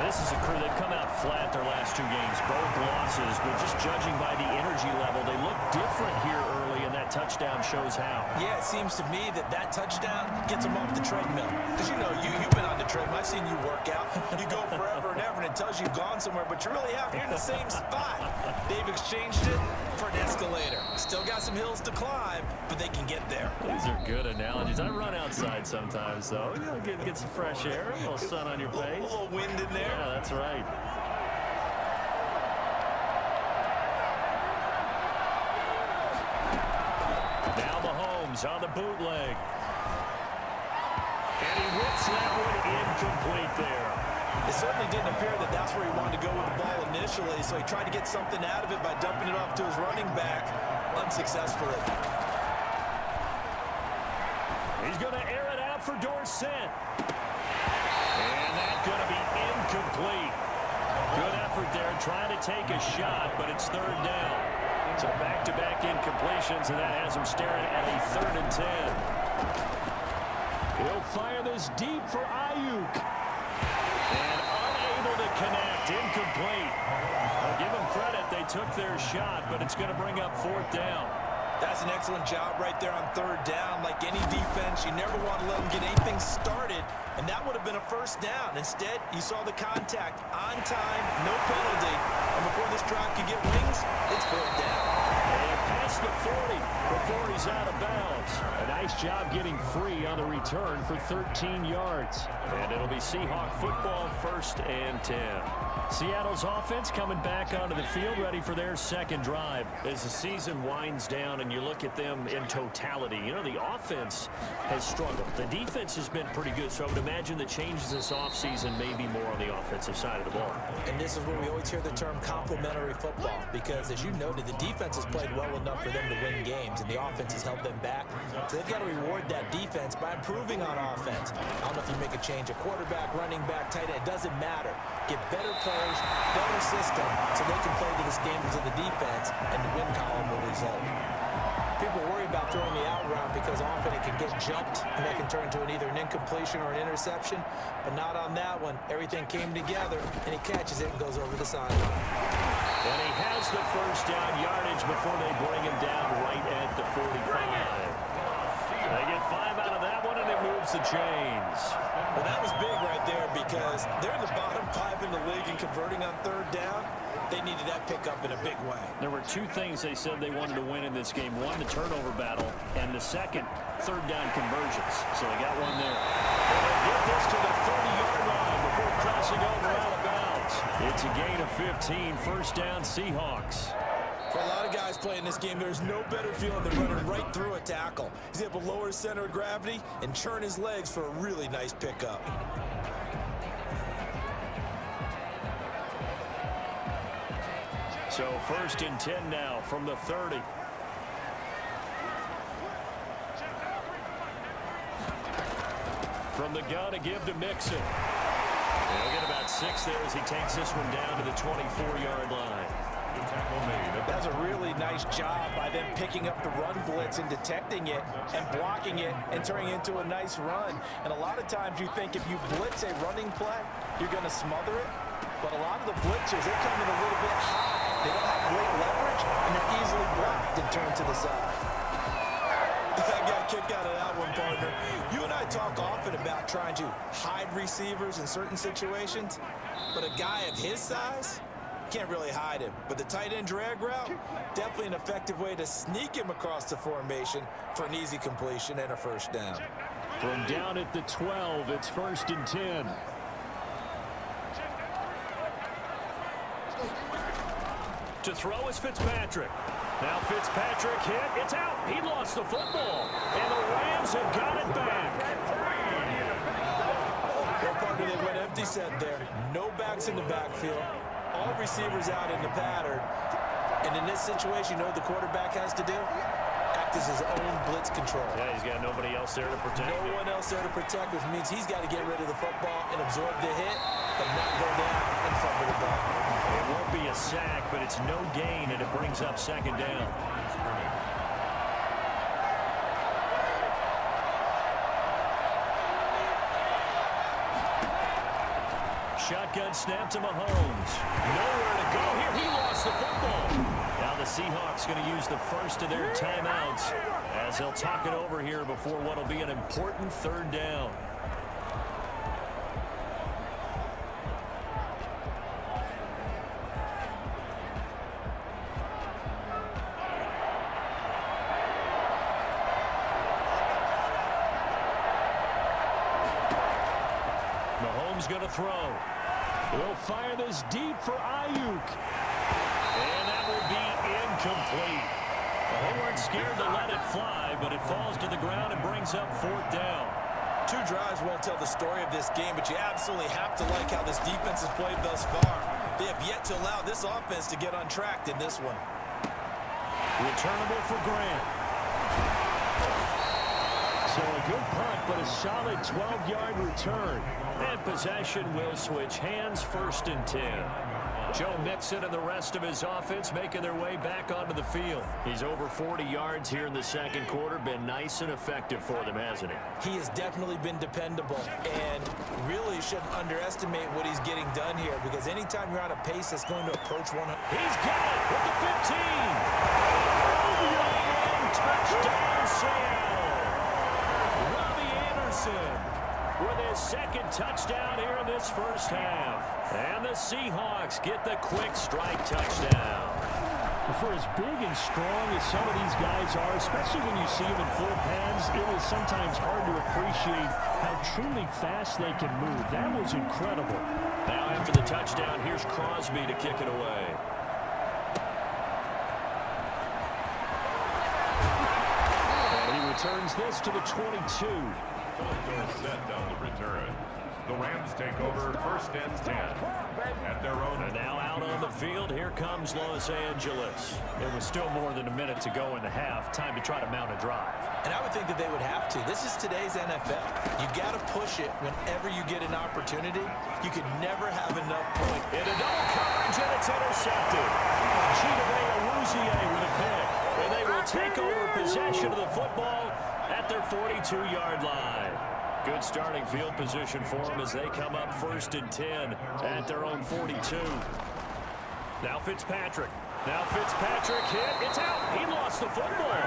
This is a crew. They've come out flat their last 2 games, both losses, but just judging by the energy level, they look different here early, and that touchdown shows how. Yeah, it seems to me that touchdown gets them off the treadmill. Because, you know, you've been on the treadmill. I've seen you work out. You go forever and ever, and it tells you you've gone somewhere, but you really haven't. You're in the same spot. They've exchanged it for an escalator. Still got some hills to climb, but they can get there. These are good analogies. I run outside sometimes, though. You know, get some fresh air, a little sun on your face. A little wind in there. Yeah, that's right. Now Mahomes on the bootleg. And he whips that one incomplete there. It certainly didn't appear that that's where he wanted to go with the ball initially, so he tried to get something out of it by dumping it off to his running back unsuccessfully. He's going to air it out for Dorsett. And that's going to be incomplete. Good effort there trying to take a shot, but it's 3rd down. So back-to-back incompletions, and that has him staring at a 3rd and 10. He'll fire this deep for Ayuk. And unable to connect, incomplete. I'll give them credit, they took their shot, but it's going to bring up 4th down. That's an excellent job right there on 3rd down. Like any defense, you never want to let them get anything started, and that would have been a first down. Instead, you saw the contact on time, no penalty, and before this drive could get wings, it's 4th down. And past the 40 before he's out of bounds. A nice job getting free on the return for 13 yards. And it'll be Seahawk football, 1st and 10. Seattle's offense coming back onto the field, ready for their 2nd drive. As the season winds down and you look at them in totality, you know, the offense has struggled. The defense has been pretty good, so I would imagine the changes this offseason may be more on the offensive side of the ball. And this is where we always hear the term complementary football, because as you noted, the defense has played well enough for them to win games, and the offense has held them back. So they've got to reward that defense by improving on offense. I don't know if you make a change, a quarterback, running back, tight end, it doesn't matter. Get better players, better system, so they can play to the standards of the defense, and the win column will result. People worry about throwing the out route because often it can get jumped, and that can turn into either an incompletion or an interception, but not on that one. Everything came together, and he catches it and goes over the sideline. And he has the first down yardage before they bring him down right at the 45. They get 5 out of that one, and it moves the chains. Well, that was big right there because they're in the bottom 5 in the league and converting on 3rd down. They needed that pickup in a big way. There were 2 things they said they wanted to win in this game. One, the turnover battle, and the second, 3rd down conversions. So they got one there. And they get this to the 30-yard line before crossing over out of bounds. It's a gain of 15, 1st down Seahawks. For a lot of guys playing this game, there's no better feeling than running right through a tackle. He's able to lower his center of gravity and churn his legs for a really nice pickup. So 1st and 10 now from the 30. From the gun to give to Mixon. He'll get about 6 there as he takes this one down to the 24-yard line. That's a really nice job by them picking up the run blitz and detecting it and blocking it and turning it into a nice run. And a lot of times you think if you blitz a running play, you're going to smother it. But a lot of the blitzers, they come in a little bit high. They don't have great leverage, and they're easily blocked and turned to the side. I got a kick out of that one, partner. You and I talk often about trying to hide receivers in certain situations, but a guy of his size can't really hide him. But the tight end drag route, definitely an effective way to sneak him across the formation for an easy completion and a first down. From down at the 12, it's 1st and 10. To throw is Fitzpatrick. Now Fitzpatrick hit. It's out. He lost the football. And the Rams have got it back. Well, partner, they went empty set there. No backs in the backfield. All receivers out in the pattern. And in this situation, you know what the quarterback has to do? Act as his own blitz control. Yeah, he's got nobody else there to protect him. No one else there to protect, which means he's got to get rid of the football and absorb the hit, but not go down and fumble the ball. It won't be a sack, but it's no gain, and it brings up second down. Shotgun snap to Mahomes. Nowhere to go here. He lost the football. Now the Seahawks going to use the first of their timeouts as they'll talk it over here before what will be an important third down. Mahomes going to throw. He'll fire this deep for Ayuk. And that will be incomplete. They weren't scared to let it fly, but it falls to the ground and brings up fourth down. 2 drives won't tell the story of this game, but you absolutely have to like how this defense has played thus far. They have yet to allow this offense to get untracked in this one. Returnable for Grant. So a good punt, but a solid 12-yard return. And possession will switch hands, 1st and 10. Joe Mixon and the rest of his offense making their way back onto the field. He's over 40 yards here in the second quarter. Been nice and effective for them, hasn't he? He has definitely been dependable, and really shouldn't underestimate what he's getting done here, because anytime you're on a pace that's going to approach 100. He's got it with the 15. Touchdown, Seattle. Robbie Anderson with his second touchdown here in this first half. And the Seahawks get the quick strike touchdown. For as big and strong as some of these guys are, especially when you see them in full pads, it is sometimes hard to appreciate how truly fast they can move. That was incredible. Now after the touchdown, here's Crosby to kick it away. And he returns this to the 22. Set down the return. The Rams take over 1st and 10 at their own. And now out on the field, here comes Los Angeles. It was still more than a minute to go in the half. Time to try to mount a drive. And I would think that they would have to. This is today's NFL. You got to push it whenever you get an opportunity. You could never have enough points. In a double coverage, and it's intercepted. Chidobe Awuzie with a pick. And they will take over possession of the football at their 42-yard line. Good starting field position for them as they come up 1st and 10 at their own 42. Now Fitzpatrick. Now Fitzpatrick hit. It's out. He lost the football.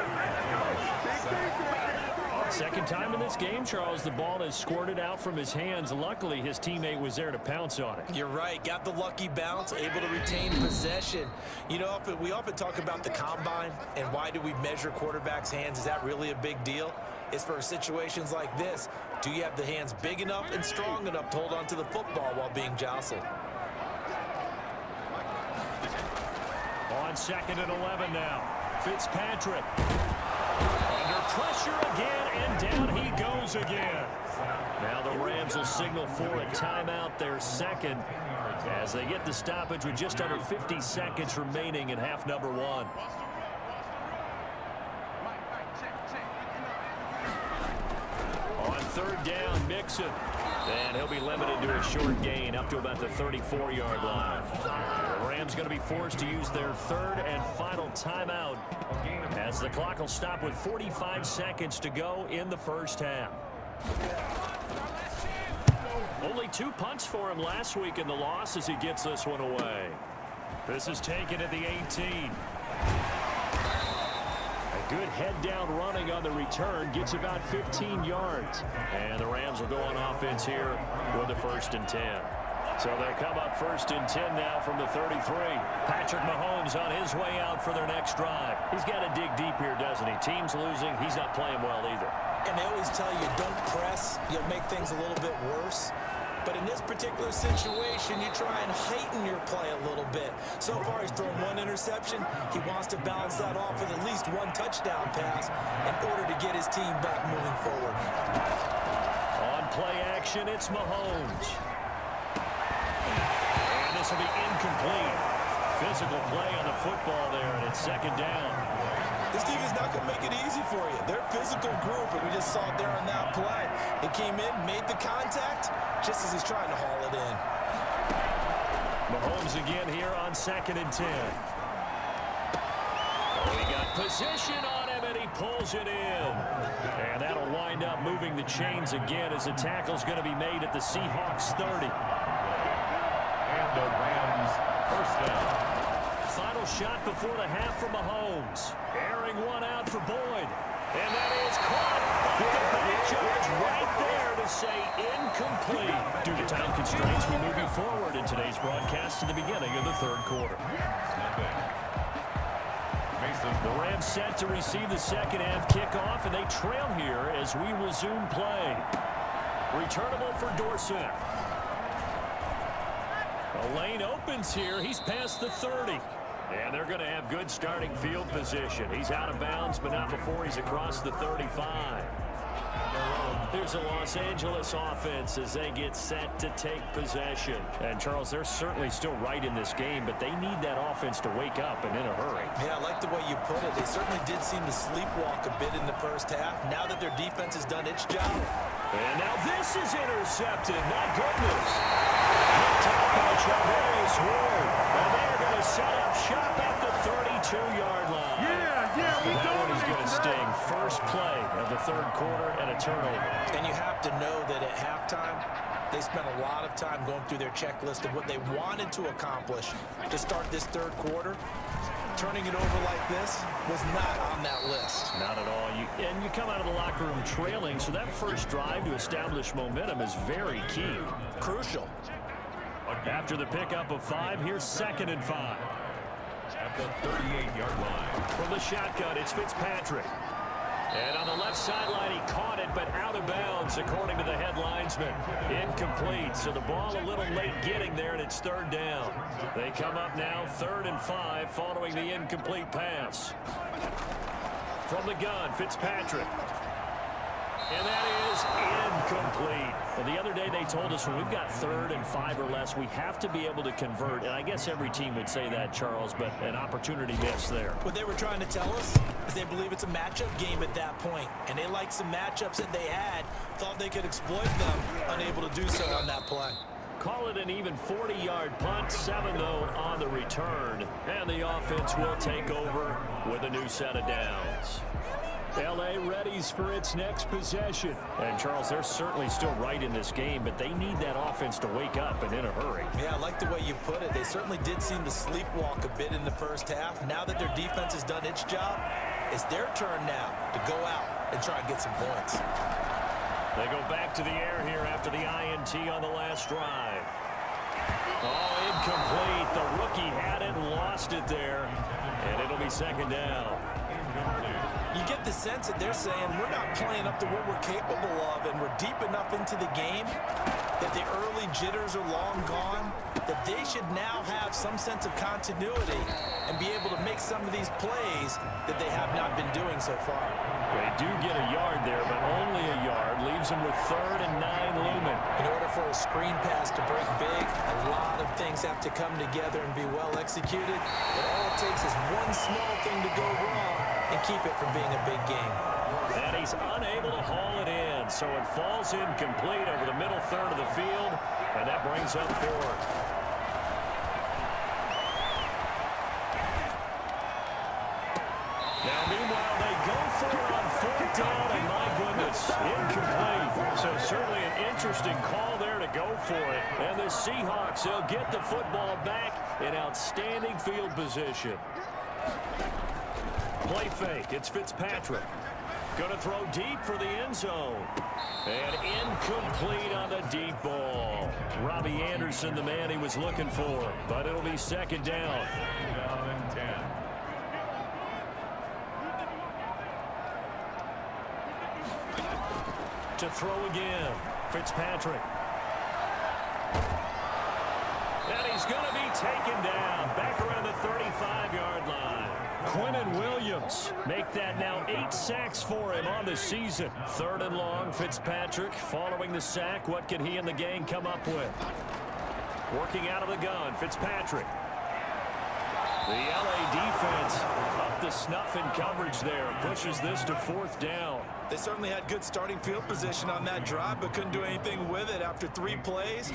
Second time in this game, Charles, the ball has squirted out from his hands. Luckily, his teammate was there to pounce on it. You're right. Got the lucky bounce, able to retain possession. You know, we often talk about the combine and why do we measure quarterbacks' hands. Is that really a big deal? It's for situations like this. Do you have the hands big enough and strong enough to hold on to the football while being jostled? On 2nd and 11 now. Fitzpatrick. Under pressure again, and down he goes again. Now the Rams will signal for a timeout, their second, as they get the stoppage with just under 50 seconds remaining in half number 1. On 3rd down, Mixon. And he'll be limited to a short gain up to about the 34-yard line. The Rams going to be forced to use their 3rd and final timeout as the clock will stop with 45 seconds to go in the first half. Only 2 punts for him last week in the loss as he gets this one away. This is taken at the 18. A good head-down running on the return gets about 15 yards. And the Rams will go on offense here with the 1st and 10. So they come up 1st and 10 now from the 33. Patrick Mahomes on his way out for their next drive. He's got to dig deep here, doesn't he? Team's losing. He's not playing well either. And they always tell you, don't press. You'll make things a little bit worse. But in this particular situation, you try and heighten your play a little bit. So far, he's thrown 1 interception. He wants to balance that off with at least 1 touchdown pass in order to get his team back moving forward. On play action, it's Mahomes. And this will be incomplete. physical play on the football there, and it's second down. This team is not going to make it easy for you. They're a physical group, and we just saw it there on that play. He came in, made the contact, just as he's trying to haul it in. Mahomes again here on 2nd and 10. We got position on him, and he pulls it in. And that'll wind up moving the chains again as the tackle's going to be made at the Seahawks 30. And the Rams first down. Final shot before the half from Mahomes. Airing one out for Boyd. And that is caught by the back judge right there to say incomplete. Due to time constraints, we move you forward in today's broadcast to the beginning of the third quarter. The Rams set to receive the second half kickoff, and they trail here as we resume play. Returnable for Dorsett. The lane opens here. He's past the 30. And they're going to have good starting field position. He's out of bounds, but not before he's across the 35. Here's the Los Angeles offense as they get set to take possession. And, Charles, they're certainly still right in this game, but they need that offense to wake up and in a hurry. Yeah, I like the way you put it. They certainly did seem to sleepwalk a bit in the first half. Now that their defense has done its job. And now this is intercepted. My goodness. Top by Travis Ward. And they're going to set up shop at the 32-yard line. That one is going to sting. First play of the third quarter and a turnover. And you have to know that at halftime, they spent a lot of time going through their checklist of what they wanted to accomplish to start this third quarter. Turning it over like this was not on that list. Not at all. And you come out of the locker room trailing, so that first drive to establish momentum is very key. Crucial. After the pickup of 5, here's 2nd and 5. At the 38-yard line. From the shotgun, it's Fitzpatrick. And on the left sideline, he caught it, but out of bounds, according to the head linesman. Incomplete, so the ball a little late getting there, and it's third down. They come up now, 3rd and 5, following the incomplete pass. From the gun, Fitzpatrick. And that is incomplete. Well, the other day they told us when we've got 3rd and 5 or less, we have to be able to convert. And I guess every team would say that, Charles, but an opportunity missed there. What they were trying to tell us is they believe it's a matchup game at that point. And they liked some matchups that they had, thought they could exploit them, unable to do so on that play. Call it an even 40-yard punt, 7 though on the return. And the offense will take over with a new set of downs. L.A. readies for its next possession. And, Charles, they're certainly still right in this game, but they need that offense to wake up and in a hurry. Yeah, I like the way you put it. They certainly did seem to sleepwalk a bit in the first half. Now that their defense has done its job, it's their turn now to go out and try and get some points. They go back to the air here after the INT on the last drive. Oh, incomplete. The rookie had it and lost it there, and it'll be 2nd down. You get the sense that they're saying we're not playing up to what we're capable of, and we're deep enough into the game that the early jitters are long gone, that they should now have some sense of continuity and be able to make some of these plays that they have not been doing so far. They do get a yard there, but only a yard. Leaves them with 3rd and 9 looming. In order for a screen pass to break big, a lot of things have to come together and be well executed. But all it takes is one small thing to go wrong and keep it from being a big game. And he's unable to haul it in, so it falls incomplete over the middle third of the field, and that brings up 4th. Now, meanwhile, they go for it on 4th down, and my goodness, incomplete. So certainly an interesting call there to go for it. And the Seahawks, they'll get the football back in outstanding field position. Play fake. It's Fitzpatrick. Going to throw deep for the end zone. And incomplete on the deep ball. Robbie Anderson, the man he was looking for. But it'll be 2nd down. Down and 10. To throw again. Fitzpatrick. And he's going to be taken down. Back around the 35-yard line. Quinnen Williams make that now 8 sacks for him on the season. 3rd and long, Fitzpatrick following the sack. What can he and the gang come up with? Working out of the gun, Fitzpatrick. The LA defense up to snuff in coverage there. Pushes this to 4th down. They certainly had good starting field position on that drive, but couldn't do anything with it after 3 plays.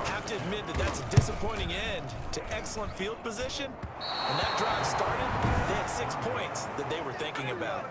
Have to admit that that's a disappointing end to excellent field position. When that drive started, they had 6 points that they were thinking about.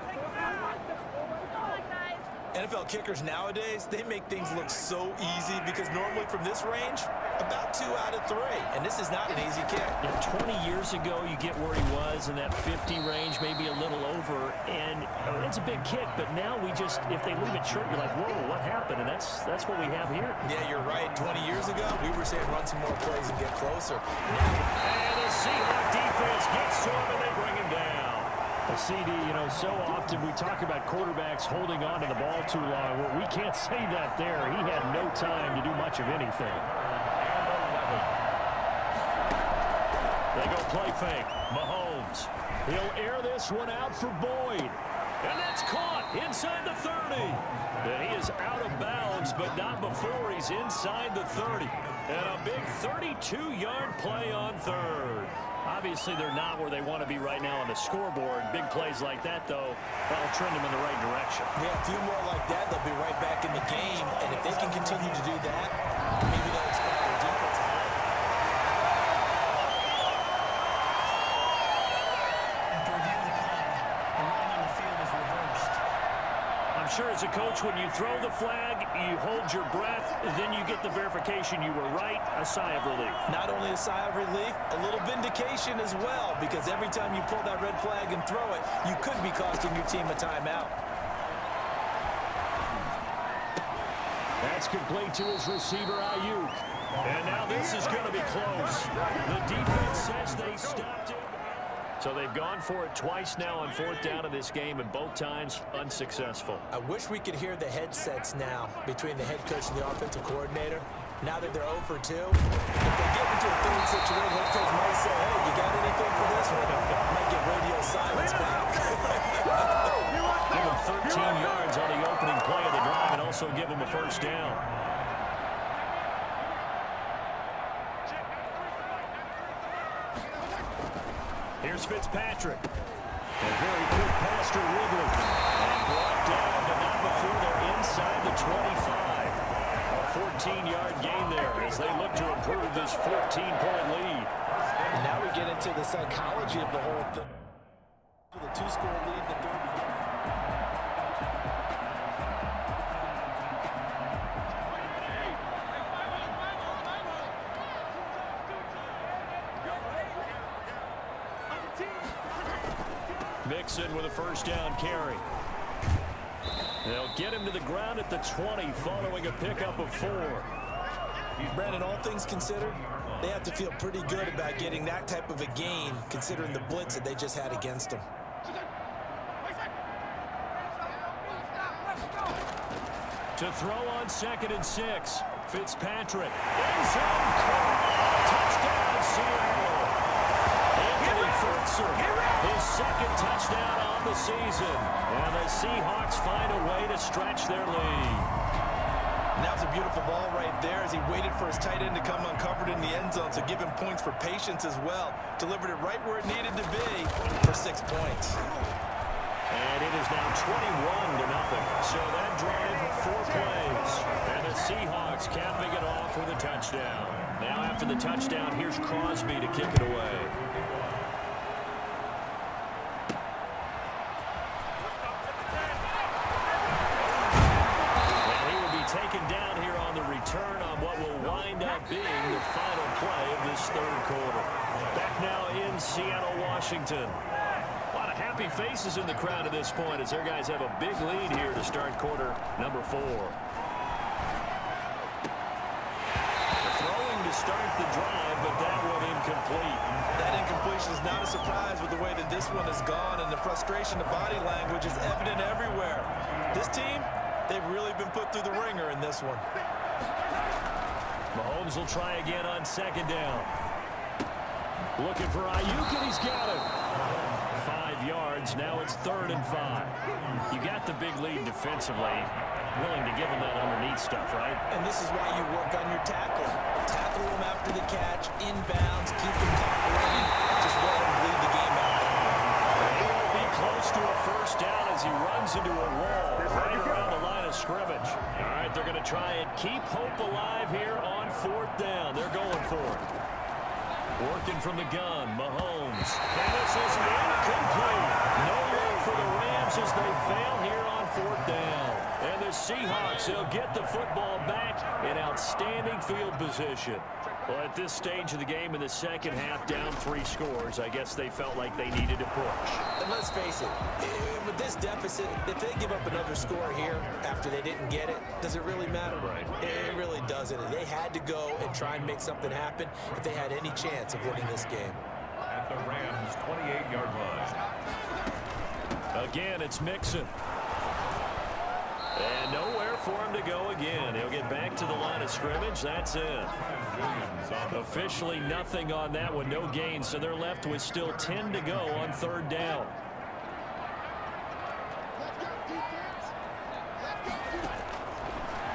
NFL kickers nowadays, they make things look so easy because normally from this range, about 2 out of 3. And this is not an easy kick. Yeah, 20 years ago, you get where he was in that 50 range, maybe a little over, and it's a big kick. But now we just, if they leave it short, you're like, whoa, what happened? And that's what we have here. Yeah, you're right. 20 years ago, we were saying run some more plays and get closer. And the Seahawk defense gets to him, and they bring him down. A CD, so often we talk about quarterbacks holding on to the ball too long. Well, we can't say that there. He had no time to do much of anything. They go play fake. Mahomes. He'll air this one out for Boyd. And that's caught inside the 30. And he is out of bounds, but not before he's inside the 30. And a big 32-yard play on 3rd. Obviously, they're not where they want to be right now on the scoreboard. Big plays like that, though, that'll trend them in the right direction. Yeah, a few more like that, they'll be right back in the game. And if they can continue to do that, maybe they'll expand their defense. After reviewing the play, the running on the field is reversed. I'm sure as a coach, when you throw the flag, you hold your breath, then you get the verification you were right, a sigh of relief. Not only a sigh of relief, a little vindication as well, because every time you pull that red flag and throw it, you could be costing your team a timeout. That's complete to his receiver, Ayuk. And now this is going to be close. The defense says they stopped it. So they've gone for it twice now on 4th down in this game, and both times unsuccessful. I wish we could hear the headsets now between the head coach and the offensive coordinator. Now that they're 0 for 2, if they get into a third situation, head coach might say, hey, you got anything for this one? Might get radio silence back. Give him 13 yards on the opening play of the drive and also give him a 1st down. Here's Fitzpatrick. A very quick pass to Ridley. And brought down, but not before they're inside the 25. A 14-yard gain there as they look to improve this 14-point lead. And now we get into the psychology of the whole thing. The 2-score lead in the 3rd. Mixon with a 1st down carry. They'll get him to the ground at the 20 following a pickup of 4. Brandon, all things considered, they have to feel pretty good about getting that type of a gain considering the blitz that they just had against them. To throw on 2nd and 6. Fitzpatrick. End zone caught. Touchdown, Seattle. Anthony Furtzer, his 2nd touchdown on the season. And the Seahawks find a way to stretch their lead. And that was a beautiful ball right there as he waited for his tight end to come uncovered in the end zone, so give him points for patience as well. Delivered it right where it needed to be for 6 points. And it is now 21-0. So that drive, 4 plays. And the Seahawks capping it off with a touchdown. Now after the touchdown, here's Crosby to kick it away. And he will be taken down here on the return on what will wind up being the final play of this 3rd quarter. Back now in Seattle, Washington. Happy faces in the crowd at this point as their guys have a big lead here to start quarter number 4. Throwing to start the drive, but that one incomplete. That incompletion is not a surprise with the way that this one has gone, and the frustration, the body language is evident everywhere. This team, they've really been put through the ringer in this one. Mahomes will try again on 2nd down. Looking for Ayuk, and he's got it. 5 yards. Now it's 3rd and 5. You got the big lead defensively. Willing to give him that underneath stuff, right? And this is why you work on your tackling. Tackle him after the catch, inbounds, keep him tackling. Just let him bleed the game out. He will be close to a first down as he runs into a wall right around the line of scrimmage. All right, they're going to try and keep hope alive here on 4th down. They're going for it. Working from the gun, Mahomes. And this is incomplete. No way for the Rams as they fail here on 4th down. And the Seahawks, they'll get the football back in outstanding field position. Well, at this stage of the game in the second half, down 3 scores, I guess they felt like they needed to push. And let's face it, with this deficit, if they give up another score here after they didn't get it, does it really matter? Right. It really doesn't. They had to go and try and make something happen if they had any chance of winning this game. At the Rams' 28-yard line. Again, it's Mixon. And nowhere for him to go again. He'll get back to the line of scrimmage. That's it. Officially nothing on that one. No gain. So they're left with still 10 to go on 3rd down.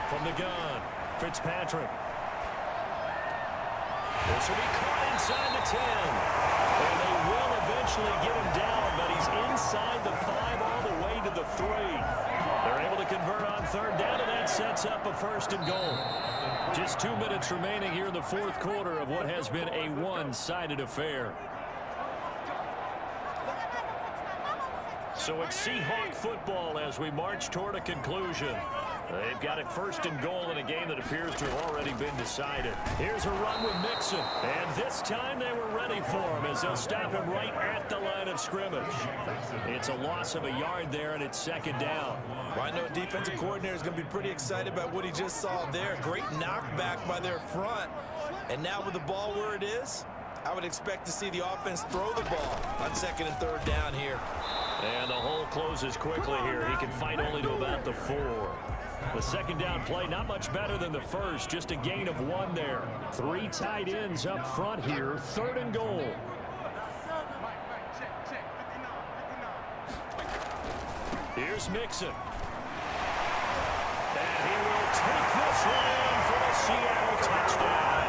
From the gun, Fitzpatrick. This will be caught inside the 10. And they will eventually get him down, but he's inside the 5 all the way to the 3. They're able to convert on 3rd down, and that sets up a 1st and goal. Just 2 minutes remaining here in the 4th quarter of what has been a one-sided affair. So it's Seahawk football as we march toward a conclusion. They've got it 1st and goal in a game that appears to have already been decided. Here's a run with Mixon. And this time they were ready for him as they'll stop him right at the line of scrimmage. It's a loss of a yard there, and it's 2nd down. Well, I know defensive coordinator is going to be pretty excited about what he just saw there. Great knockback by their front. And now with the ball where it is, I would expect to see the offense throw the ball on 2nd and 3rd down here. And the hole closes quickly here. He can fight only to about the 4. The 2nd down play, not much better than the first. Just a gain of 1 there. 3 tight ends up front here. 3rd and goal. Here's Mixon. And he will take this one for the Seattle touchdown.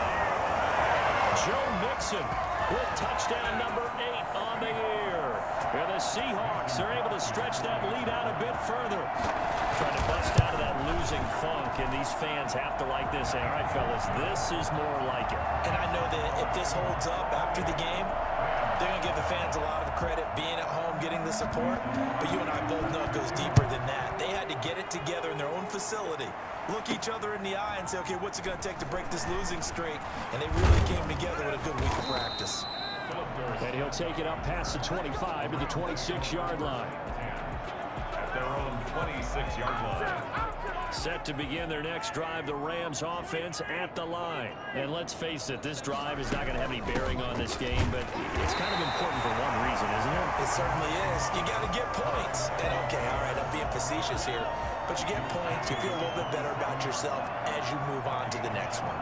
Joe Mixon with touchdown number 8 on the year. And the Seahawks are able to stretch that lead out a bit further. Trying to bust out of that losing funk, and these fans have to like this. Say, all right, fellas, this is more like it. And I know that if this holds up after the game, they're going to give the fans a lot of credit being at home, getting the support. But you and I both know it goes deeper than that. They had to get it together in their own facility, look each other in the eye and say, okay, what's it going to take to break this losing streak? And they really came together with a good week of practice. And he'll take it up past the 25 to the 26-yard line. At their own 26-yard line. Set to begin their next drive, the Rams offense at the line. And let's face it, this drive is not going to have any bearing on this game, but it's kind of important for one reason, isn't it? It certainly is. You got to get points. And okay, all right, I'm being facetious here, but you get points, you feel a little bit better about yourself as you move on to the next one.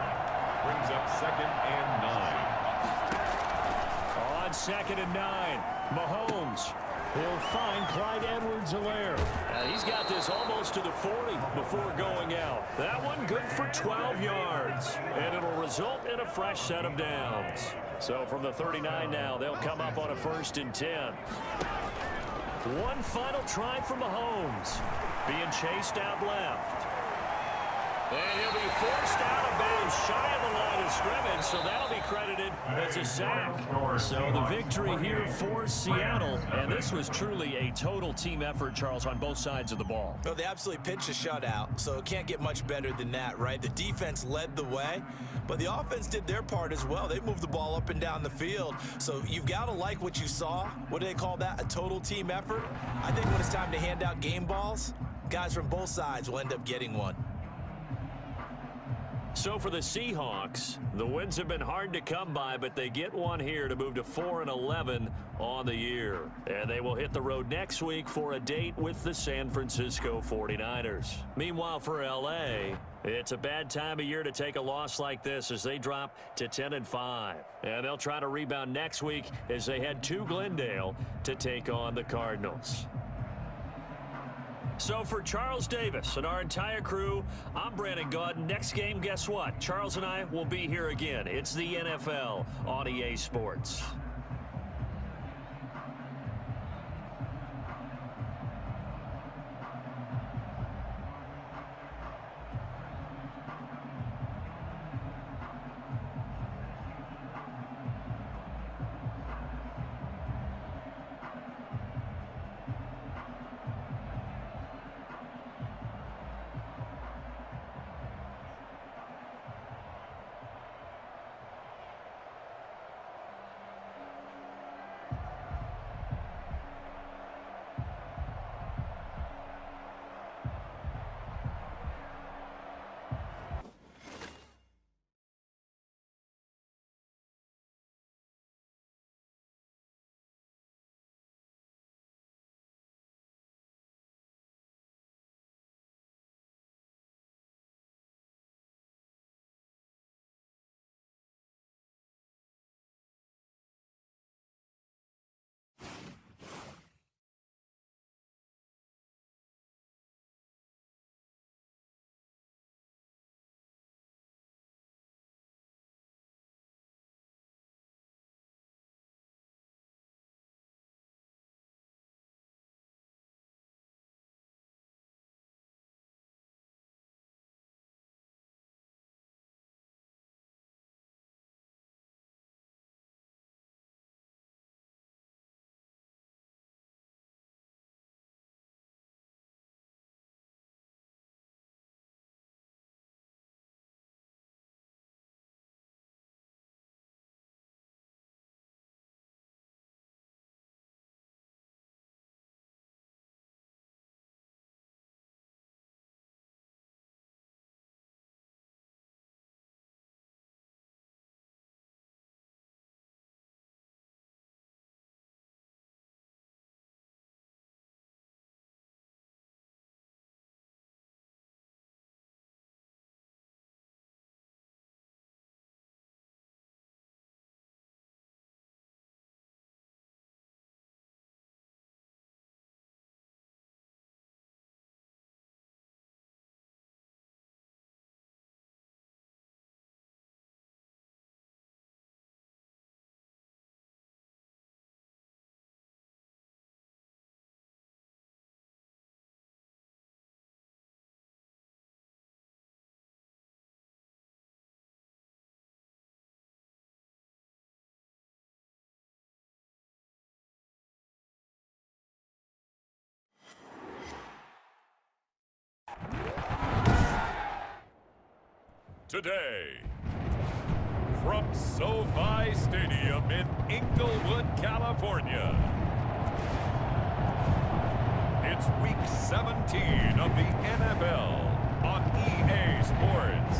Brings up 2nd and 9. On 2nd and 9, Mahomes. He'll find Clyde Edwards-Helaire. He's got this almost to the 40 before going out. That one good for 12 yards. And it'll result in a fresh set of downs. So from the 39 now, they'll come up on a 1st and 10. One final try for Mahomes. Being chased out left. And he'll be forced out of bounds shy of the line of scrimmage, so that'll be credited as a sack. So the victory here for Seattle, and this was truly a total team effort, Charles, on both sides of the ball. Well, they absolutely pitched a shutout, so it can't get much better than that, right? The defense led the way, but the offense did their part as well. They moved the ball up and down the field, so you've got to like what you saw. What do they call that? A total team effort? I think when it's time to hand out game balls, guys from both sides will end up getting one. So for the Seahawks, the wins have been hard to come by, but they get one here to move to 4-11 on the year. And they will hit the road next week for a date with the San Francisco 49ers. Meanwhile, for L.A., It's a bad time of year to take a loss like this as they drop to 10-5. And they'll try to rebound next week as they head to Glendale to take on the Cardinals. So for Charles Davis and our entire crew, I'm Brandon Gaudin. Next game, guess what? Charles and I will be here again. It's the NFL on EA Sports. Today, from SoFi Stadium in Inglewood, California, it's Week 17 of the NFL on EA Sports.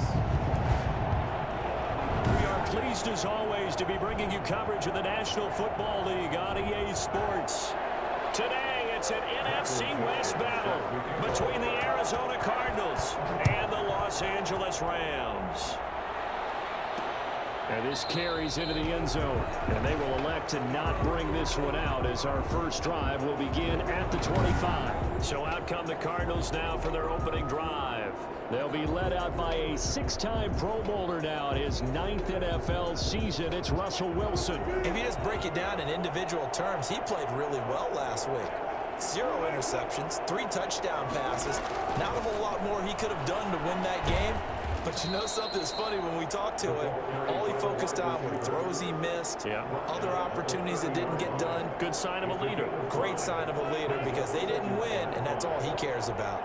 We are pleased as always to be bringing you coverage of the National Football League on EA Sports. Today, it's an NFC West battle between the Arizona Cardinals and the Los Angeles Rams. And this carries into the end zone, and they will elect to not bring this one out as our first drive will begin at the 25. So out come the Cardinals now for their opening drive. They'll be led out by a six-time Pro Bowler now in his 9th NFL season. It's Russell Wilson. If you just break it down in individual terms, he played really well last week. 0 interceptions, 3 touchdown passes. Not a whole lot more he could have done to win that game. But you know something's funny when we talked to him, all he focused on were throws he missed, other opportunities that didn't get done. Good sign of a leader. Great sign of a leader because they didn't win, and that's all he cares about.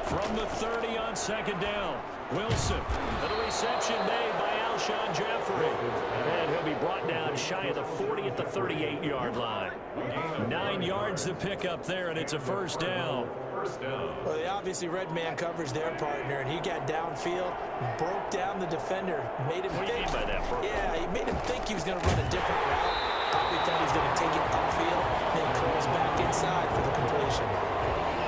From the 30 on second down, Wilson. And a reception made by Alshon Jeffrey. And he'll be brought down shy of the 40 at the 38-yard line. 9 yards to pick up there, and it's a first down. Well, they obviously read man coverage their partner, and he got downfield, broke down the defender, made him think. What do you mean by that, bro? Yeah, he made him think he was going to run a different route. Probably thought he was going to take it upfield, then curls back inside for the completion.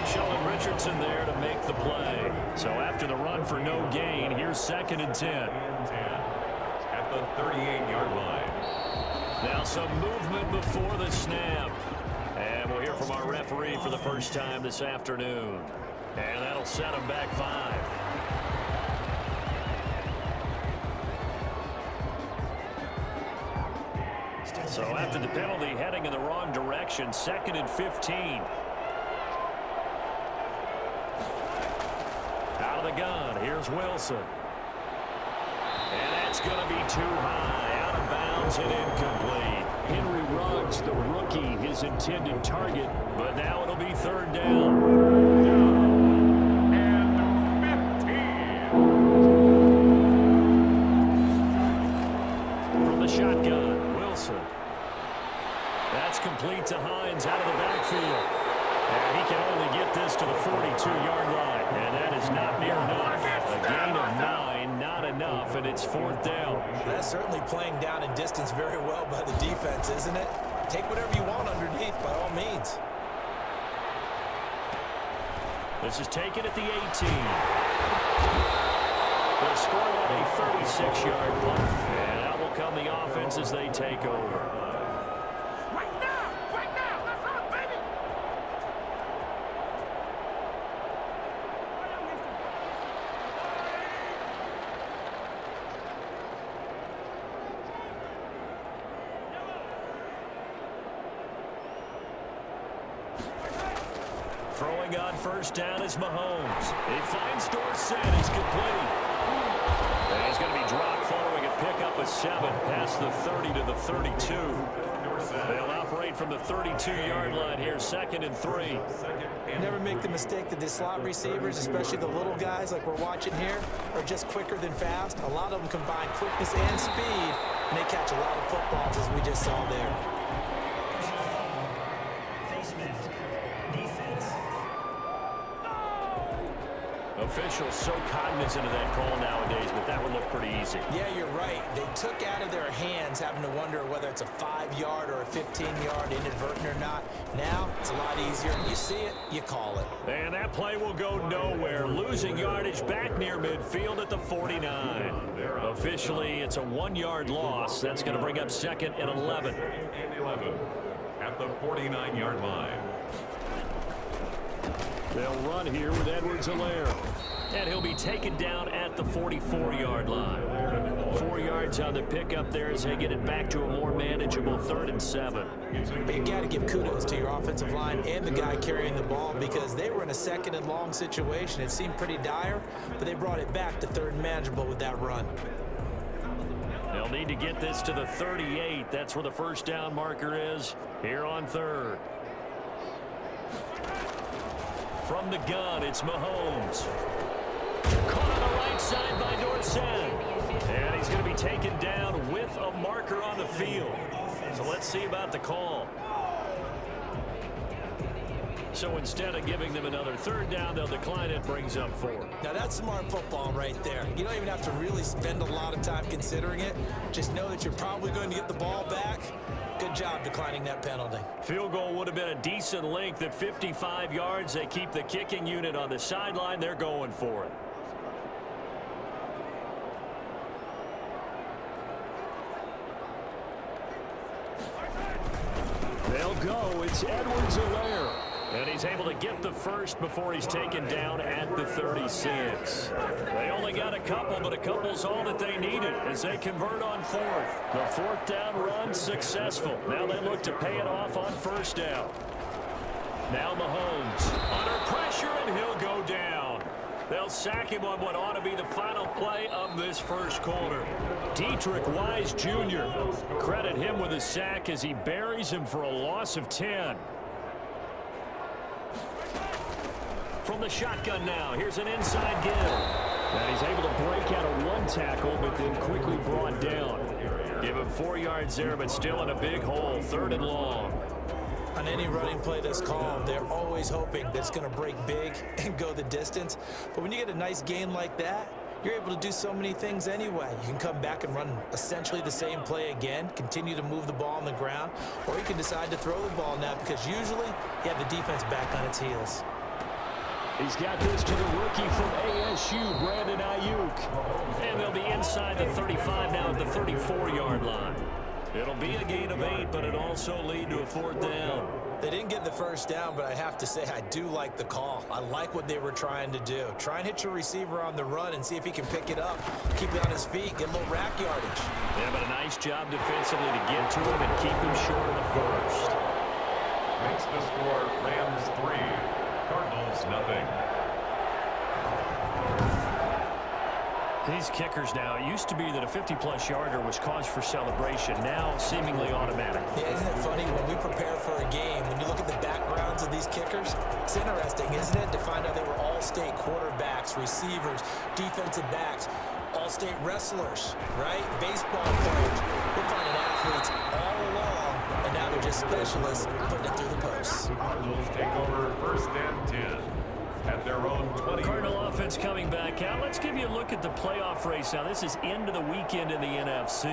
Showing Richardson there to make the play. So after the run for no gain, here's 2nd and 10. At the 38-yard line. Now some movement before the snap. And we'll hear from our referee for the first time this afternoon. And that'll set him back 5. So after the penalty, heading in the wrong direction, 2nd and 15. Out of the gun, here's Wilson. And that's going to be too high, out of bounds and incomplete. Henry Ruggs, the rookie, his intended target, but now it'll be 3rd down. From the shotgun, Wilson. That's complete to Hines out of the backfield. And he can only get this to the 42-yard line. And that is not near enough. A gain of 9, not enough, and it's 4th down. That's certainly playing down in distance very well by the defense, isn't it? Take whatever you want underneath, by all means. This is taken at the 18. They'll score on a 36-yard punt. And out will come the offense as they take over. Throwing on 1st down is Mahomes. He finds Dorsett. He's complete. And he's going to be dropped following a pickup of 7 past the 30 to the 32. They'll operate from the 32-yard line here, 2nd and 3. Never make the mistake that the slot receivers, especially the little guys like we're watching here, are just quicker than fast. A lot of them combine quickness and speed, and they catch a lot of footballs, as we just saw there. Officials so cognizant of that call nowadays, but that would look pretty easy. Yeah, you're right. They took out of their hands having to wonder whether it's a 5-yard or a 15-yard, inadvertent or not. Now, it's a lot easier. You see it, you call it. And that play will go nowhere. Losing yardage back near midfield at the 49. Officially, it's a 1-yard loss. That's going to bring up 2nd and 11. And 11 at the 49-yard line. They'll run here with Edwards-Helaire. And he'll be taken down at the 44-yard line. 4 yards on the pickup there as they get it back to a more manageable 3rd and 7. You got to give kudos to your offensive line and the guy carrying the ball because they were in a 2nd and long situation. It seemed pretty dire, but they brought it back to 3rd and manageable with that run. They'll need to get this to the 38. That's where the 1st down marker is here on 3rd. From the gun, it's Mahomes. Caught on the right side by Dorsett. And he's going to be taken down with a marker on the field. So let's see about the call. So instead of giving them another 3rd down, they'll decline it, brings up 4. Now that's smart football right there. You don't even have to really spend a lot of time considering it. Just know that you're probably going to get the ball back. Good job declining that penalty. Field goal would have been a decent length at 55 yards. They keep the kicking unit on the sideline. They're going for it. They'll go. It's Edwards-Helaire. And he's able to get the first before he's taken down at the 36. They only got a couple, but a couple's all that they needed as they convert on 4th. The 4th down run successful. Now they look to pay it off on 1st down. Now Mahomes under pressure, and he'll go down. They'll sack him on what ought to be the final play of this 1st quarter. Dietrich Wise Jr. Credit him with a sack as he buries him for a loss of 10. From the shotgun now, here's an inside give. And he's able to break out of 1 tackle, but then quickly brought down. Give him 4 yards there, but still in a big hole, 3rd and long. On any running play that's called, they're always hoping that it's going to break big and go the distance. But when you get a nice gain like that, you're able to do so many things anyway. You can come back and run essentially the same play again, continue to move the ball on the ground, or you can decide to throw the ball now because usually you have the defense back on its heels. He's got this to the rookie from ASU, Brandon Ayuk. And they'll be inside the 35 now at the 34-yard line. It'll be a gain of 8, but it also lead to a 4th down. They didn't get the first down, but I have to say I do like the call. I like what they were trying to do. Try and hit your receiver on the run and see if he can pick it up. Keep it on his feet, get a little rack yardage. Yeah, but a nice job defensively to get to him and keep him short of the first. Makes the score Rams 3, Cardinals nothing. These kickers now, it used to be that a 50-plus yarder was cause for celebration. Now, seemingly automatic. Yeah, isn't it funny? When we prepare for a game, when you look at the backgrounds of these kickers, it's interesting, isn't it, to find out they were all-state quarterbacks, receivers, defensive backs, all-state wrestlers, right? Baseball players. We're finding athletes all along, and now they're just specialists putting it through the posts. Cardinals take over 1st and 10 at their own 20. Cardinal offense coming back out. Let's give you a look at the playoff race now. This is into the weekend in the NFC.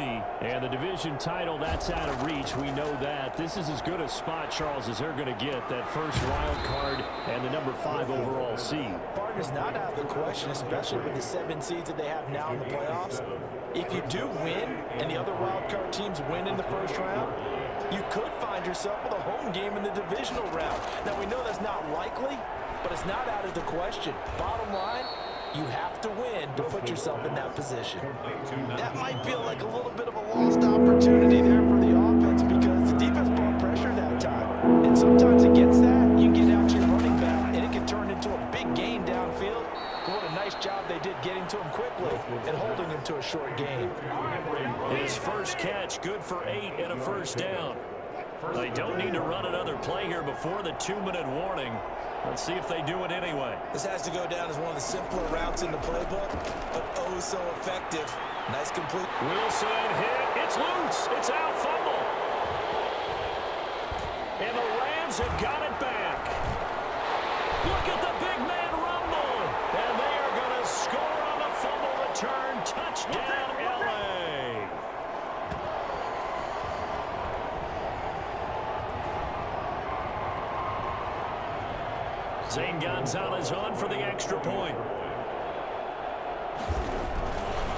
And the division title, that's out of reach. We know that. This is as good a spot, Charles, as they're going to get. That first wild card and the number 5 overall seed. Partner's not out of the question, especially with the 7 seeds that they have now in the playoffs. If you do win and the other wild card teams win in the first round, you could find yourself with a home game in the divisional round. Now, we know that's not likely, but it's not out of the question. Bottom line, you have to win to put yourself in that position. That might feel like a little bit of a lost opportunity there for the offense because the defense brought pressure that time. And sometimes against that, you get out to your running back, and it can turn into a big gain downfield. But what a nice job they did getting to him quickly and holding him to a short gain. His first catch, good for 8 and a first down. They don't need to run another play here before the 2-minute warning. Let's see if they do it anyway. This has to go down as one of the simpler routes in the playbook, but oh so effective. Nice complete. Wilson hit. It's loose. It's out. Fumble. And the Rams have got it back. Look at the big man rumble. And they are going to score on the fumble return. Touchdown, L.A. Zane Gonzalez on for the extra point.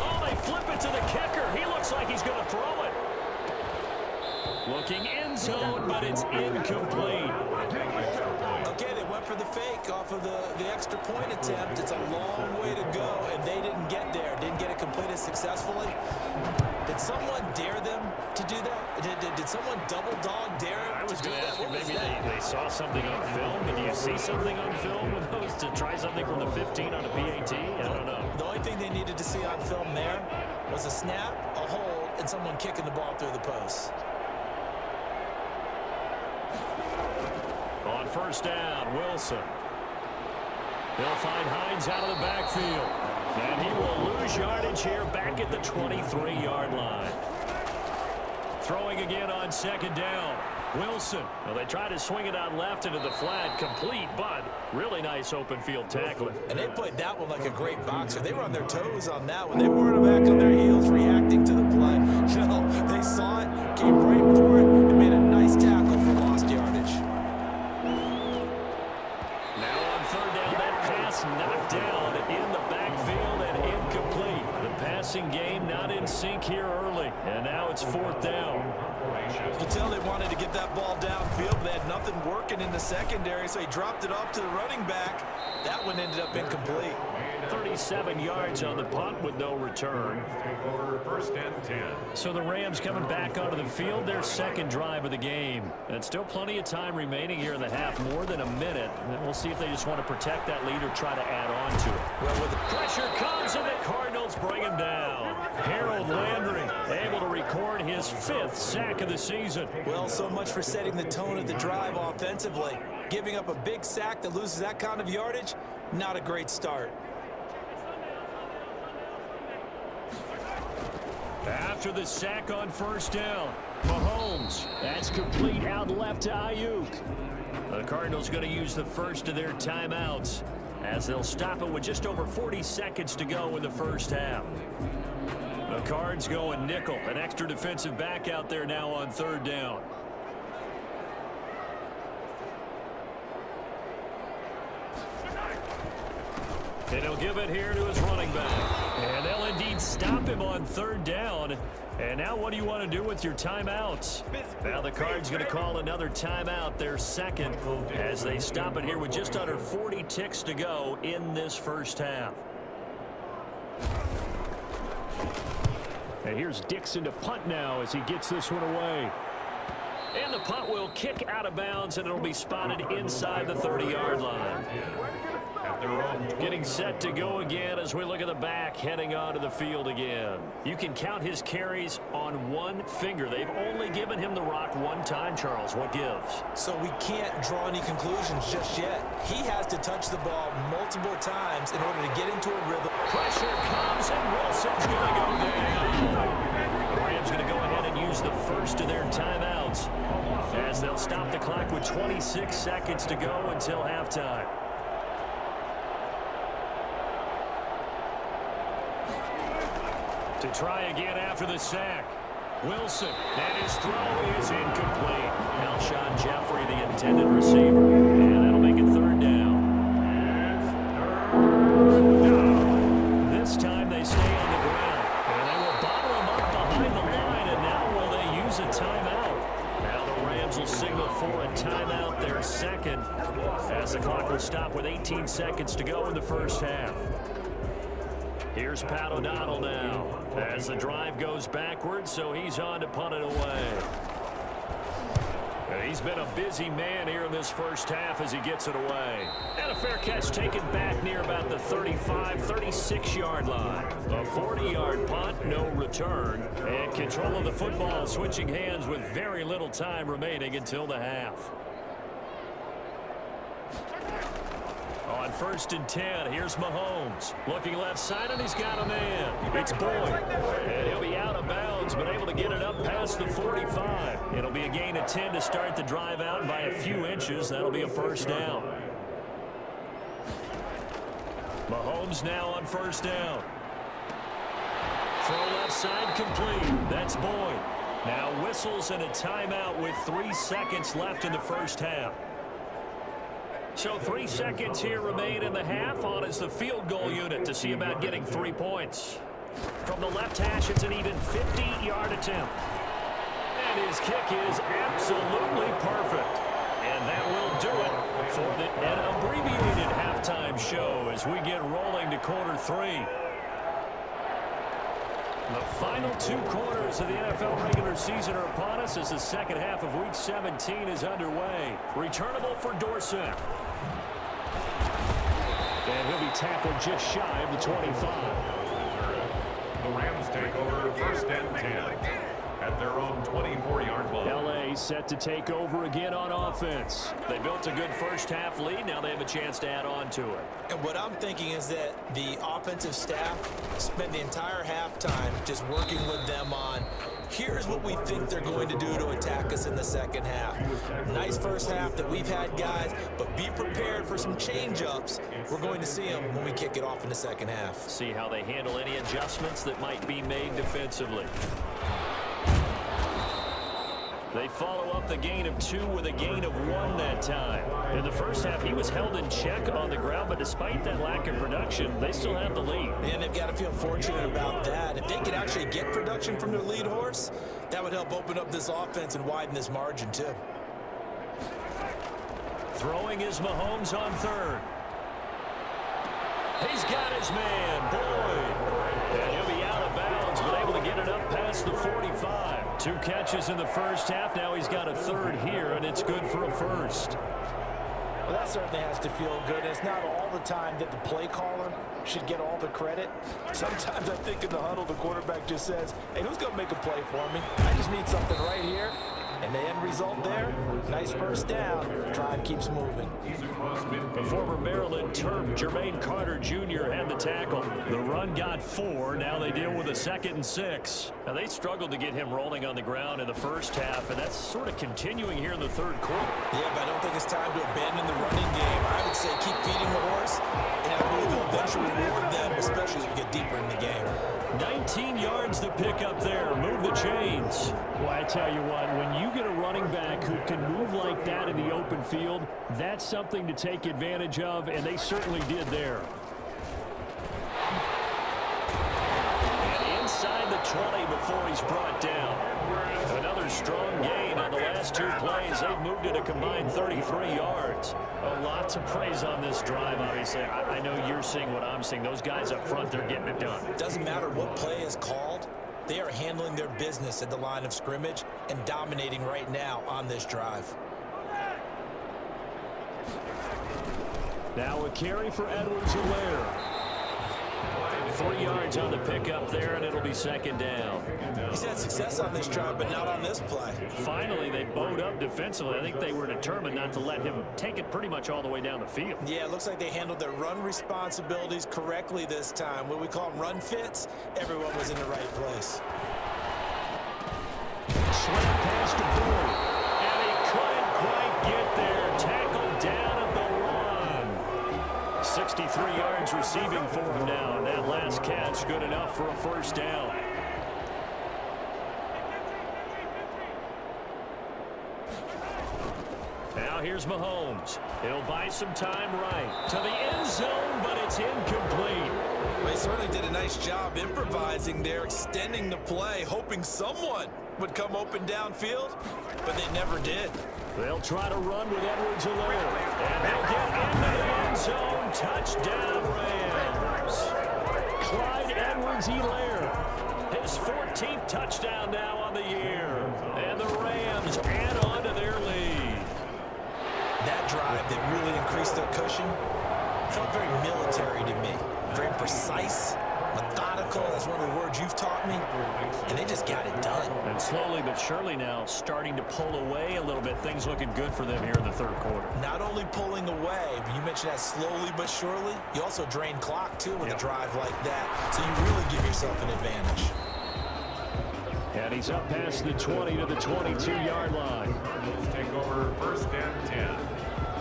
Oh, they flip it to the kicker. He looks like he's going to throw it. Looking end zone, but it's incomplete. Okay, they went for the fake off of the extra point attempt. It's a long way to go, and they didn't get there. Didn't get it completed successfully. Did someone dare them to do that? Did someone double dog dare them? I was going to ask you, maybe they saw something on film. Did you see something on film with those to try something from the 15 on a PAT? I don't know. The only thing they needed to see on film there was a snap, a hold, and someone kicking the ball through the post. On first down, Wilson. They'll find Hines out of the backfield. And he will lose yardage here back at the 23-yard line. Throwing again on second down. Wilson. Well, they try to swing it out left into the flat. Complete, but really nice open field tackling. And they played that one like a great boxer. They were on their toes on that one. They weren't back on their heels reacting to the play. No, they saw it, came right for it, and made a nice tackle for lost yardage. Now on third down, that pass knocked down in the backfield and incomplete. The passing game not in sync here early, and now it's fourth down. You can tell they wanted to get that ball downfield, but they had nothing working in the secondary, so he dropped it off to the running back. That one ended up incomplete. 37 yards on the punt with no return. First and 10. So the Rams coming back onto the field, their second drive of the game. And still plenty of time remaining here in the half, more than a minute. And we'll see if they just want to protect that lead or try to add on to it. Well, with the Pressure comes, and the Cardinals bring him down. Harold Landry able to record his 5th sack of the season. Well, so much for setting the tone of the drive offensively. Giving up a big sack that loses that kind of yardage, not a great start. After the sack on first down, Mahomes. That's complete out left to Ayuk. The Cardinals going to use the first of their timeouts as they'll stop it with just over 40 seconds to go in the first half. The Cards going nickel, an extra defensive back out there now on third down. And he'll give it here to his running back. And they'll indeed stop him on third down. And now what do you want to do with your timeouts? Now the Cards going to call another timeout, their second, as they stop it here with just under 40 ticks to go in this first half. And here's Dixon to punt now as he gets this one away. And the punt will kick out of bounds, and it'll be spotted inside the 30-yard line. Getting set to go again as we look at the back heading onto the field again. You can count his carries on one finger. They've only given him the rock one time, Charles. What gives? So we can't draw any conclusions just yet. He has to touch the ball multiple times in order to get into a rhythm. Pressure comes, and Wilson's going to go down. The Rams going to go ahead and use the first of their timeouts as they'll stop the clock with 26 seconds to go until halftime. To try again after the sack. Wilson, and his throw is incomplete. Alshon Jeffrey, the intended receiver. And that'll make it third down. This time they stay on the ground. And they will bottle him up behind the line. And now will they use a timeout? Now the Rams will signal for a timeout, their second, as the clock will stop with 18 seconds to go in the first half. Here's Pat O'Donnell now as the drive goes backwards, so he's on to punt it away. And he's been a busy man here in this first half as he gets it away. And a fair catch taken back near about the 35, 36-yard line. A 40-yard punt, no return. And control of the football switching hands with very little time remaining until the half. On 1st and 10, here's Mahomes. Looking left side, and he's got a man. It's Boyd. And he'll be out of bounds, but able to get it up past the 45. It'll be a gain of 10 to start the drive out by a few inches. That'll be a first down. Mahomes now on 1st down. Throw left side complete. That's Boyd. Now whistles and a timeout with 3 seconds left in the first half. So 3 seconds here remain in the half. On is the field goal unit to see about getting 3 points. From the left hash, it's an even 50-yard attempt. And his kick is absolutely perfect. And that will do it for an abbreviated halftime show as we get rolling to quarter 3. The final 2 quarters of the NFL regular season are upon us as the second half of Week 17 is underway. Returnable for Dorsett. And he'll be tackled just shy of the 25. The Rams take over 1st and 10 at their own 24-yard line. L.A. set to take over again on offense. They built a good first half lead. Now they have a chance to add on to it. And what I'm thinking is that the offensive staff spent the entire halftime just working with them on, here's what we think they're going to do to attack us in the second half. Nice first half that we've had, guys, but be prepared for some change-ups. We're going to see them when we kick it off in the second half. See how they handle any adjustments that might be made defensively. They follow up the gain of 2 with a gain of 1 that time. In the first half, he was held in check on the ground, but despite that lack of production, they still have the lead. And they've got to feel fortunate about that. If they could actually get production from their lead horse, that would help open up this offense and widen this margin, too. Throwing is Mahomes on 3rd. He's got his man, Boyd. And he'll be out of bounds, but able to get it up past the 45. 2 catches in the first half. Now he's got a 3rd here, and it's good for a first. Well, that certainly has to feel good. It's not all the time that the play caller should get all the credit. Sometimes I think in the huddle, the quarterback just says, hey, who's going to make a play for me? I just need something right here. And the end result there, nice first down. Drive keeps moving. The former Maryland Terp, Jermaine Carter Jr. had the tackle. The run got 4. Now they deal with a 2nd and 6. Now they struggled to get him rolling on the ground in the first half, and that's sort of continuing here in the 3rd quarter. Yeah, but I don't think it's time to abandon the running game. I would say keep feeding the horse, and I believe they'll eventually reward them, especially as we get deeper in the game. 19 yards to pick up there. Move the chains. Well, I tell you what, when you get a running back who can move like that in the open field, that's something to take advantage of, and they certainly did there. 20 before he's brought down. Another strong gain on the last 2 plays. They've moved it a combined 33 yards. A lot to praise on this drive, obviously. I know you're seeing what I'm seeing. Those guys up front, they're getting it done. Doesn't matter what play is called. They are handling their business at the line of scrimmage and dominating right now on this drive. Now a carry for Edwards-Helaire. 3 yards on the pickup there, and it'll be second down. He's had success on this drive, but not on this play. Finally, they bowed up defensively. I think they were determined not to let him take it pretty much all the way down the field. Yeah, it looks like they handled their run responsibilities correctly this time. What we call them run fits, everyone was in the right place. Slant pass to Boyd, and he couldn't quite get there. Tackled down at the 63 yards receiving for him now, and that last catch good enough for a first down. Now here's Mahomes. He'll buy some time right to the end zone, but it's incomplete. Well, he certainly did a nice job improvising there, extending the play, hoping someone would come open downfield, but they never did. They'll try to run with Edwards-Helaire, and they'll get into the end zone. Touchdown, Rams. Clyde Edwards-Helaire, his 14th touchdown now on the year, and the Rams add on to their lead. That drive that really increased their cushion felt very military to me. Very precise, methodical. That's one of the words you've taught me. And they just got it done. And slowly but surely now starting to pull away a little bit. Things looking good for them here in the third quarter. Not only pulling away, but you mentioned that slowly but surely. You also drain clock, too, with a drive like that. So you really give yourself an advantage. And he's up past the 20 to the 22-yard line. Cardinals take over first and 10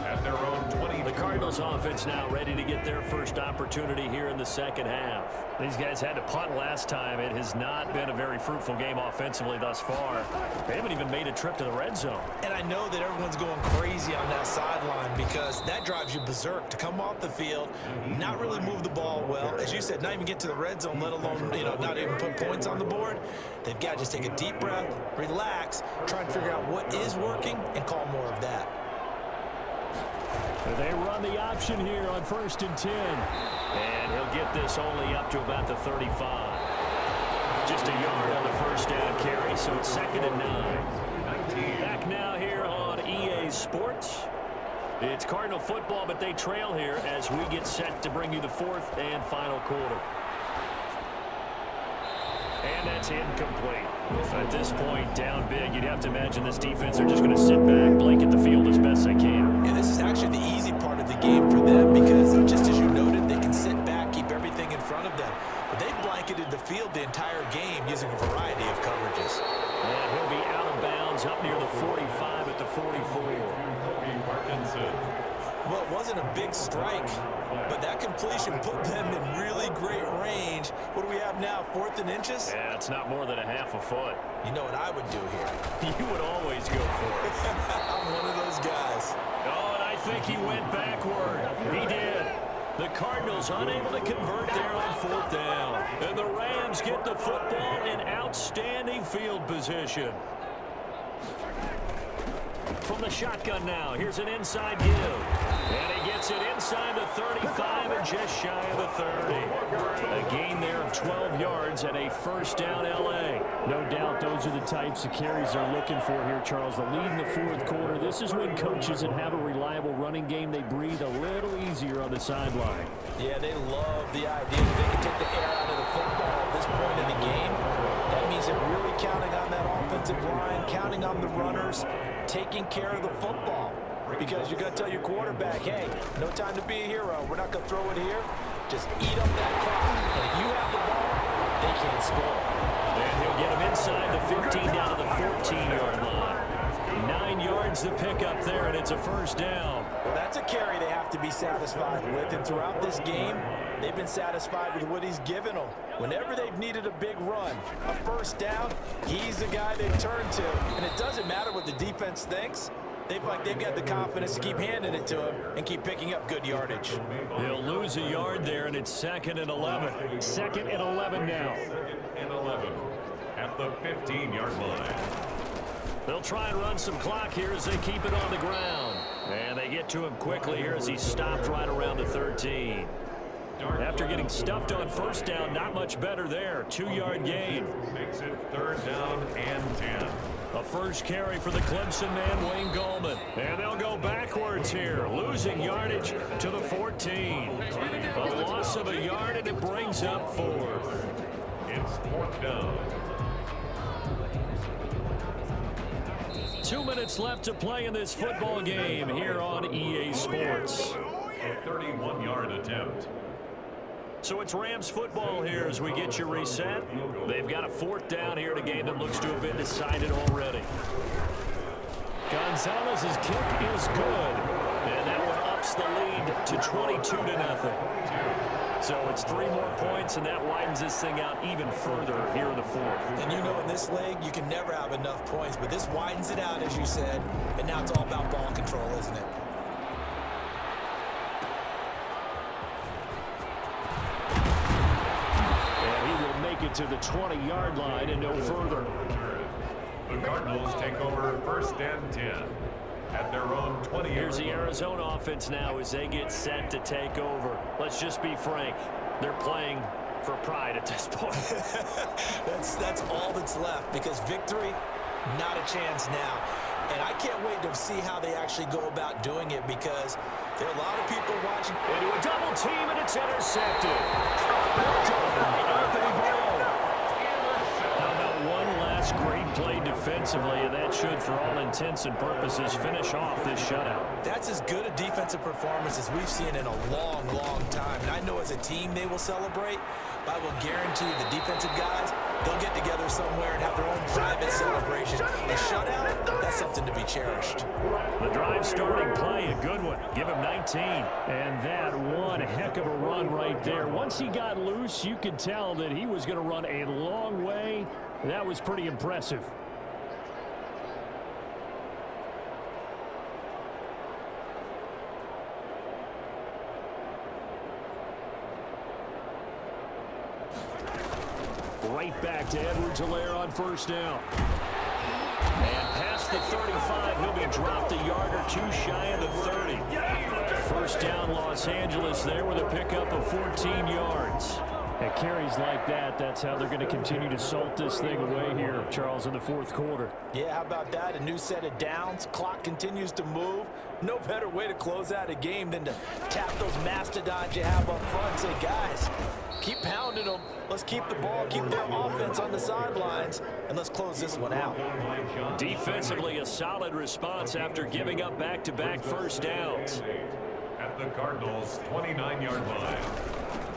at their own 20. The Cardinals offense now ready to get their first opportunity here in the second half. These guys had to punt last time. It has not been a very fruitful game offensively thus far. They haven't even made a trip to the red zone. And I know that everyone's going crazy on that sideline because that drives you berserk to come off the field, not really move the ball well. As you said, not even get to the red zone, let alone, not even put points on the board. They've got to just take a deep breath, relax, try and figure out what is working, and call more of that. They run the option here on 1st and 10. And he'll get this only up to about the 35. Just a yard on the first down carry, so it's 2nd and 9. Back now here on EA Sports. It's Cardinal football, but they trail here as we get set to bring you the 4th and final quarter. And that's incomplete. At this point, down big, you'd have to imagine this defense are just going to sit back, blanket the field as best they can. Yeah, this is actually the easy part of the game for them because, just as you noted, they can sit back, keep everything in front of them. But they've blanketed the field the entire game using a variety of coverages. And he'll be out of bounds up near the 45 at the 44. Well, it wasn't a big strike, but that completion put them in really great range. What do we have now, 4th and inches? Yeah, it's not more than a half a foot. You know what I would do here? You would always go for it. I'm one of those guys. Oh, and I think he went backward. He did. The Cardinals unable to convert there on 4th down. And the Rams get the football in outstanding field position. From the shotgun now, here's an inside give. And he gets it inside the 35 and just shy of the 30. A gain there of 12 yards and a first down L.A. No doubt those are the types of carries they're looking for here, Charles. The lead in the 4th quarter. This is when coaches that have a reliable running game, they breathe a little easier on the sideline. Yeah, they love the idea that they can take the air out of the football at this point in the game. That means they're really counting on that offensive line, counting on the runners, taking care of the football. Because you're going to tell your quarterback, hey, no time to be a hero. We're not going to throw it here. Just eat up that clock. And if you have the ball, they can't score. And he'll get him inside the 15 down to the 14-yard line. 9 yards to pick up there, and it's a first down. Well, that's a carry they have to be satisfied with. And throughout this game, they've been satisfied with what he's given them. Whenever they've needed a big run, a first down, he's the guy they turn to. And it doesn't matter what the defense thinks. They've got the confidence to keep handing it to him and keep picking up good yardage. He'll lose a yard there, and it's 2nd and 11. 2nd and 11 now. 2nd and 11. at the 15-yard line. They'll try and run some clock here as they keep it on the ground. And they get to him quickly here as he stopped right around the 13. After getting stuffed on first down, not much better there. 2-yard gain. Makes it 3rd down and 10. A first carry for the Clemson man, Wayne Gallman. And they'll go backwards here, losing yardage to the 14. A loss of a yard, and it brings up 4th. It's 4th down. 2 minutes left to play in this football game here on EA Sports. A 31-yard attempt. So it's Rams football here as we get you reset. They've got a 4th down here in a game that looks to have been decided already. Gonzalez's kick is good. And that one ups the lead to 22-0. So it's 3 more points, and that widens this thing out even further here in the 4th. And you know, in this league, you can never have enough points, but this widens it out, as you said, and now it's all about ball control, isn't it? It to the 20-yard line and no further. The Cardinals take over 1st and 10 at their own 20. Here's the Arizona offense now as they get set to take over. Let's just be frank. They're playing for pride at this point. that's all that's left, because victory, not a chance now. And I can't wait to see how they actually go about doing it, because there are a lot of people watching. Into a double team, and it's intercepted. How about one last great play defensively, and that should, for all intents and purposes, finish off this shutout. That's as good a defensive performance as we've seen in a long, long time. And I know as a team they will celebrate, but I will guarantee you the defensive guys, they'll get together somewhere and have their own private celebration. A shutout, that's something to be cherished. The drive starting play, a good one. Give him 19. And that one heck of a run right there. Once he got loose, you could tell that he was going to run a long way. That was pretty impressive. Right back to Edwards-Helaire on first down. And past the 35, he'll be dropped a yard or 2 shy of the 30. First down, Los Angeles there with a pickup of 14 yards. At carries like that, that's how they're going to continue to salt this thing away here, Charles, in the 4th quarter. Yeah, how about that? A new set of downs. Clock continues to move. No better way to close out a game than to tap those mastodons you have up front and say, guys, keep pounding them. Let's keep the ball, keep their offense on the sidelines, and let's close this one out. Defensively, a solid response after giving up back-to-back first downs. At the Cardinals' 29-yard line.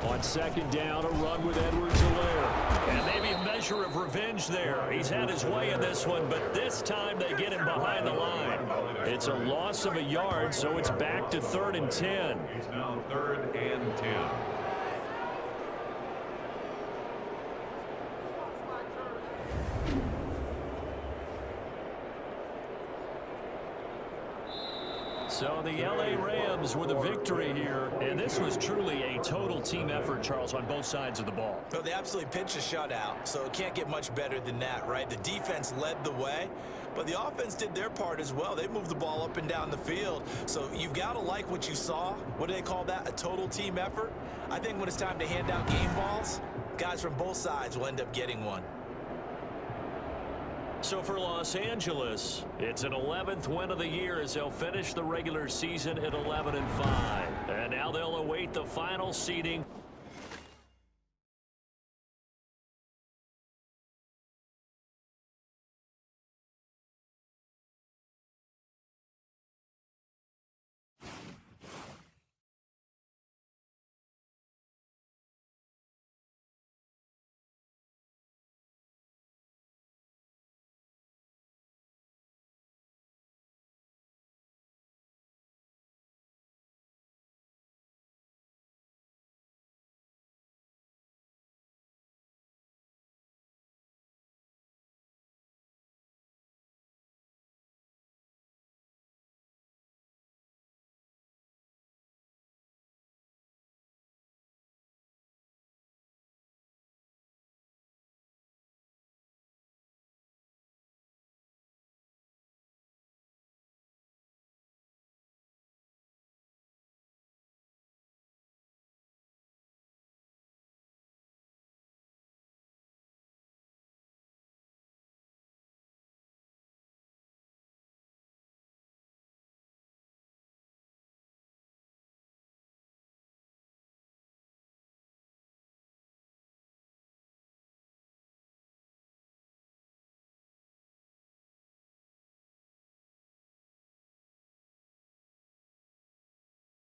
On 2nd down, a run with Edwards-Helaire. And maybe a measure of revenge there. He's had his way in this one, but this time they get him behind the line. It's a loss of a yard, so it's back to 3rd and 10. It's now 3rd and 10. So the L.A. Rams with a victory here, and this was truly a total team effort, Charles, on both sides of the ball. Well, they absolutely pitched a shutout, so it can't get much better than that, right? The defense led the way, but the offense did their part as well. They moved the ball up and down the field, so you've got to like what you saw. What do they call that? A total team effort? I think when it's time to hand out game balls, guys from both sides will end up getting one. So for Los Angeles, it's an 11th win of the year as they'll finish the regular season at 11-5. And now they'll await the final seeding.